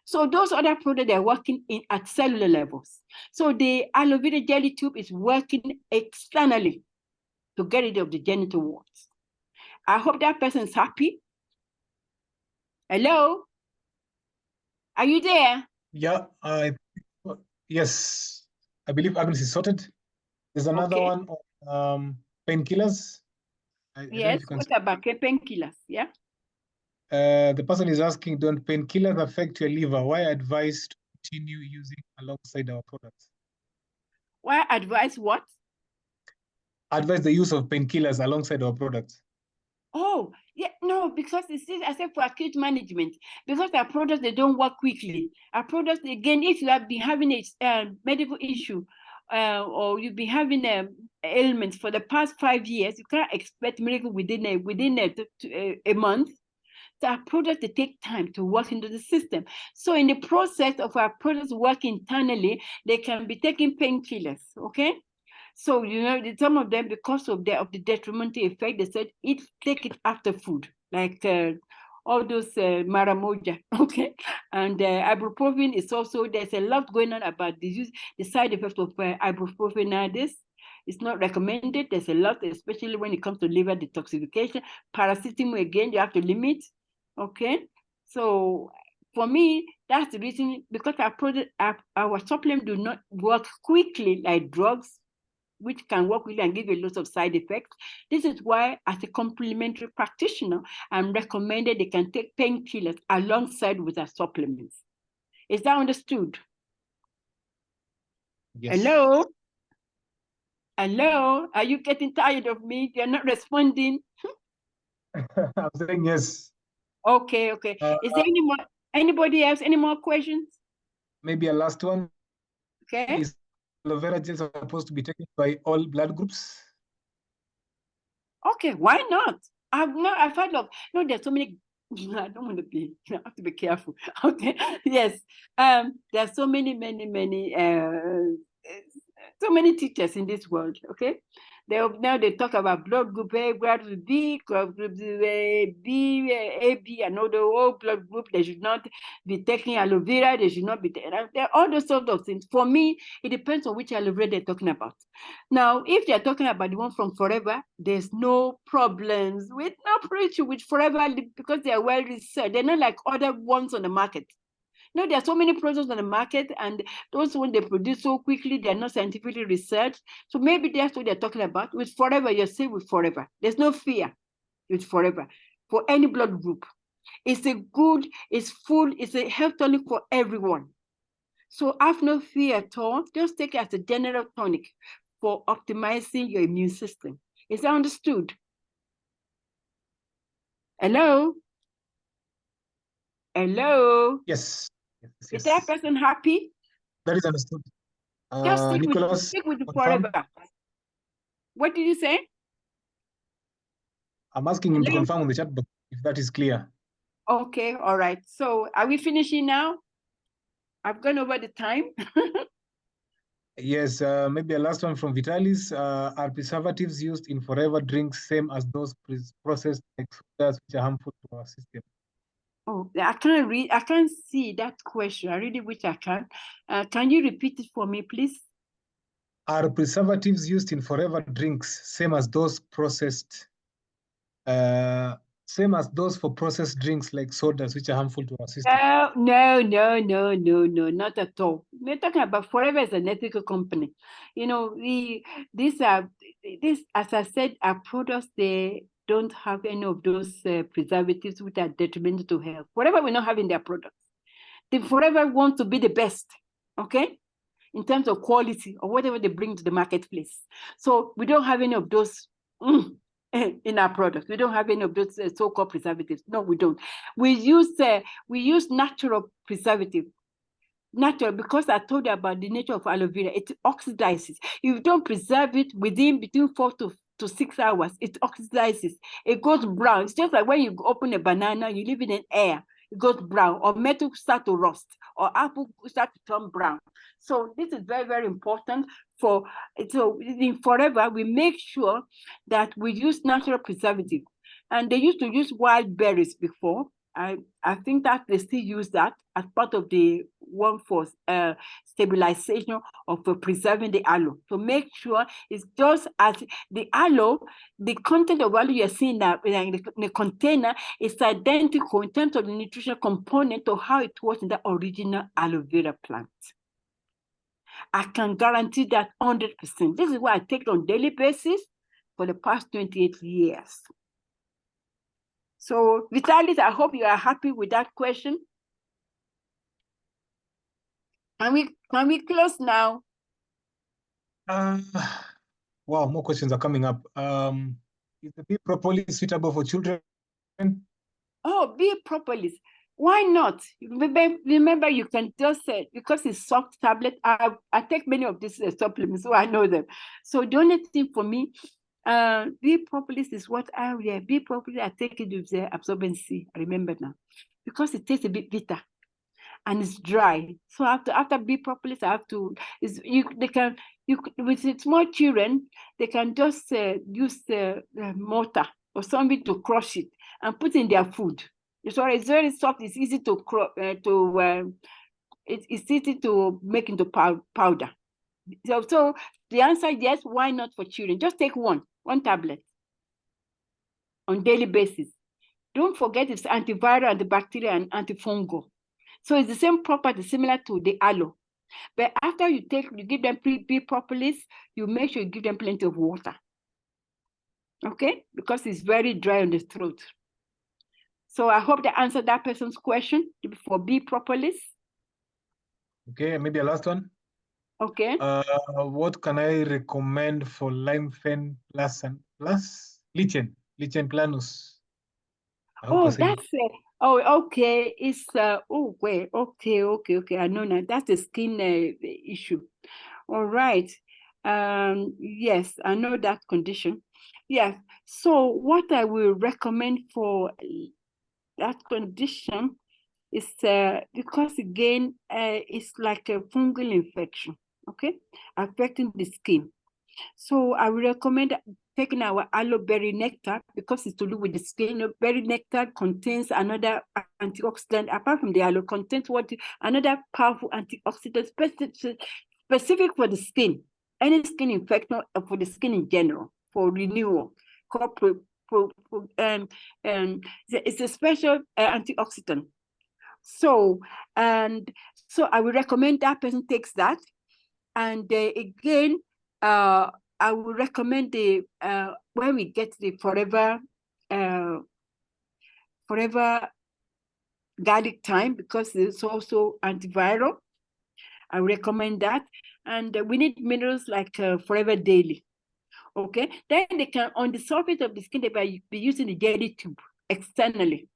So those other products, they're working at cellular levels. So the aloe vera jelly tube is working externally to get rid of the genital warts. I hope that person is happy. Hello? Are you there? Yeah, yes. I believe Agnes is sorted. There's another one on painkillers. Yes, what about painkillers? Yeah. The person is asking, don't painkillers affect your liver? Why advise to continue using alongside our products? Why advise what? Advise the use of painkillers alongside our products. Oh, yeah, no, because it's I said for acute management, because our products, they don't work quickly. Our products, again, if you have been having a medical issue or you've been having ailments for the past 5 years, you can't expect miracle within a month. So our products, they take time to work into the system. So in the process of our products work internally, they can be taking painkillers, okay? So, you know, some of them, because of the detrimental effect, they said, take it after food, like all those maramoja, okay? And ibuprofen is also, there's a lot going on about the side effects of ibuprofen nowadays. It's not recommended. There's a lot, especially when it comes to liver detoxification. Paracetamol, again, you have to limit, okay? So for me, that's the reason, because our supplements do not work quickly like drugs, which can work with and give you lots of side effects. This is why, as a complementary practitioner, I'm recommended they can take painkillers alongside with their supplements. Is that understood? Yes. Hello? Hello? Are you getting tired of me? You're not responding? I'm saying yes. Okay. Is there anybody else, any more questions? Maybe a last one. Okay. Is aloe vera gel supposed to be taken by all blood groups? Okay, why not? I've heard of, there's so many, I don't want to be, I have to be careful. Okay, yes. There's so many teachers in this world, okay? Now they talk about blood group A, blood group B, blood group B, AB, and all the whole blood group. They should not be taking aloe vera. They should not be taking all those sort of things. For me, it depends on which aloe vera they're talking about. Now, if they're talking about the one from Forever, there's no problems with Forever because they are well researched. They're not like other ones on the market. No, there are so many products on the market, and those when they produce so quickly, they're not scientifically researched. So maybe that's what they're talking about. With Forever, you're safe with Forever. There's no fear with Forever for any blood group. It's a health tonic for everyone. So have no fear at all. Just take it as a general tonic for optimizing your immune system. Is that understood? Hello? Hello? Yes. Is that person happy? That is understood. Just stick Nicholas, with the confirm. forever. What did you say? I'm asking him to Hello? confirm on the chat box if that is clear. Okay, all right. So are we finishing now? I've gone over the time. Yes, maybe a last one from Vitalis. Are preservatives used in forever drinks same as those processed like sodas which are harmful to our system? Oh, I can't read. I can't see that question. I really wish I can. Can you repeat it for me, please? Are preservatives used in forever drinks same as those processed, same as those for processed drinks like sodas which are harmful to our system? No, not at all. We're talking about Forever as an ethical company. You know, these, as I said, are products. They don't have any of those preservatives which are detrimental to health. Whatever we not have in their products, they forever want to be the best. Okay, in terms of quality or whatever they bring to the marketplace. So we don't have any of those in our products. We don't have any of those so-called preservatives. No, we don't. We use natural preservative. Natural, because I told you about the nature of aloe vera. It oxidizes. If you don't preserve it between 4 to 6 hours, it oxidizes. It goes brown. It's just like when you open a banana, you leave it in air, it goes brown, or metal start to rust, or apple start to turn brown. So this is very, very important. So in forever, we make sure that we use natural preservative. And they used to use wild berries before. I think that they still use that as part of the one for stabilization of preserving the aloe. To make sure it's just as the aloe, the content of aloe you're seeing now in the container is identical in terms of the nutritional component to how it was in the original aloe vera plant. I can guarantee that 100%. This is what I take on a daily basis for the past 28 years. So, Vitalis, I hope you are happy with that question. Can we close now? Wow, more questions are coming up. Is the bee propolis suitable for children? Oh, bee propolis. Why not? Remember, you can just say, because it's soft tablet, I take many of these supplements, so I know them. So the only thing for me, bee propolis is what I wear. Bee propolis, I take it with the absorbency. I remember now, because it tastes a bit bitter and it's dry. So after bee propolis, I have to. With small children, they can just use the mortar or something to crush it and put in their food. It's very soft. It's easy it's easy to make into powder. So the answer is yes. Why not for children? Just take one tablet on daily basis. Don't forget it's antiviral, antibacterial, and antifungal. So it's the same property similar to the aloe. But after you give them bee propolis, you make sure you give them plenty of water. Okay? Because it's very dry on the throat. So I hope that answered that person's question for bee propolis. Okay, maybe a last one. Okay. What can I recommend for lime fen plus lichen planus? Oh, that's okay. It's okay. I know now. That's a skin issue. All right. Yes, I know that condition. Yes. So what I will recommend for that condition is because again, it's like a fungal infection, okay, affecting the skin. So I will recommend taking our aloe berry nectar because it's to do with the skin. Berry nectar contains another antioxidant, apart from the aloe, contains another powerful antioxidant specific for the skin, any skin infection, for the skin in general, for renewal. It's a special antioxidant. So I will recommend that person takes that. And again, I would recommend when we get the forever garlic thyme, because it's also antiviral. I recommend that. And we need minerals like Forever Daily. Okay, then they can, on the surface of the skin, they be using the jelly tube externally.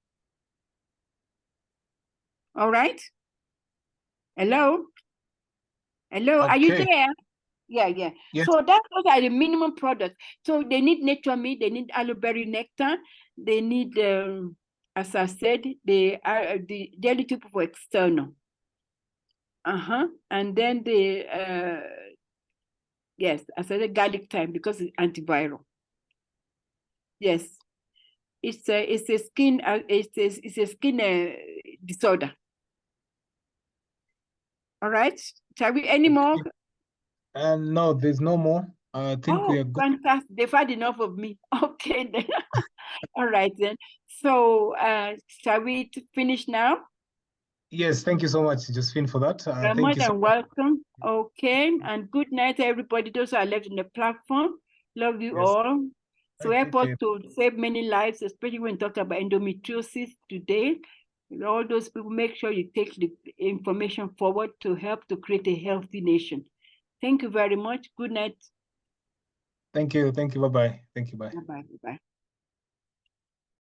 All right. Hello. Hello, are you Okay. there? Yeah. Yes. So those are the minimum products. So they need nature meat, they need aloe berry nectar, they need, as I said, the daily tube for external. And then yes, I said the garlic thyme because it's antiviral. Yes, it's a skin disorder. All right. Shall we any more? No, there's no more. I think we are good. Fantastic. They've had enough of me. Okay then. All right then. So shall we finish now? Yes, thank you so much, Josephine, for that. You're Thank more you so than much. welcome. Okay, and good night, everybody. Those who are left on the platform. Love you Yes. all. So help us Okay. to save many lives, especially when talking about endometriosis today. All those people, make sure you take the information forward to help to create a healthy nation. Thank you very much. Good night. Thank you. Thank you. Bye-bye. Thank you. Bye. Bye-bye. Bye-bye.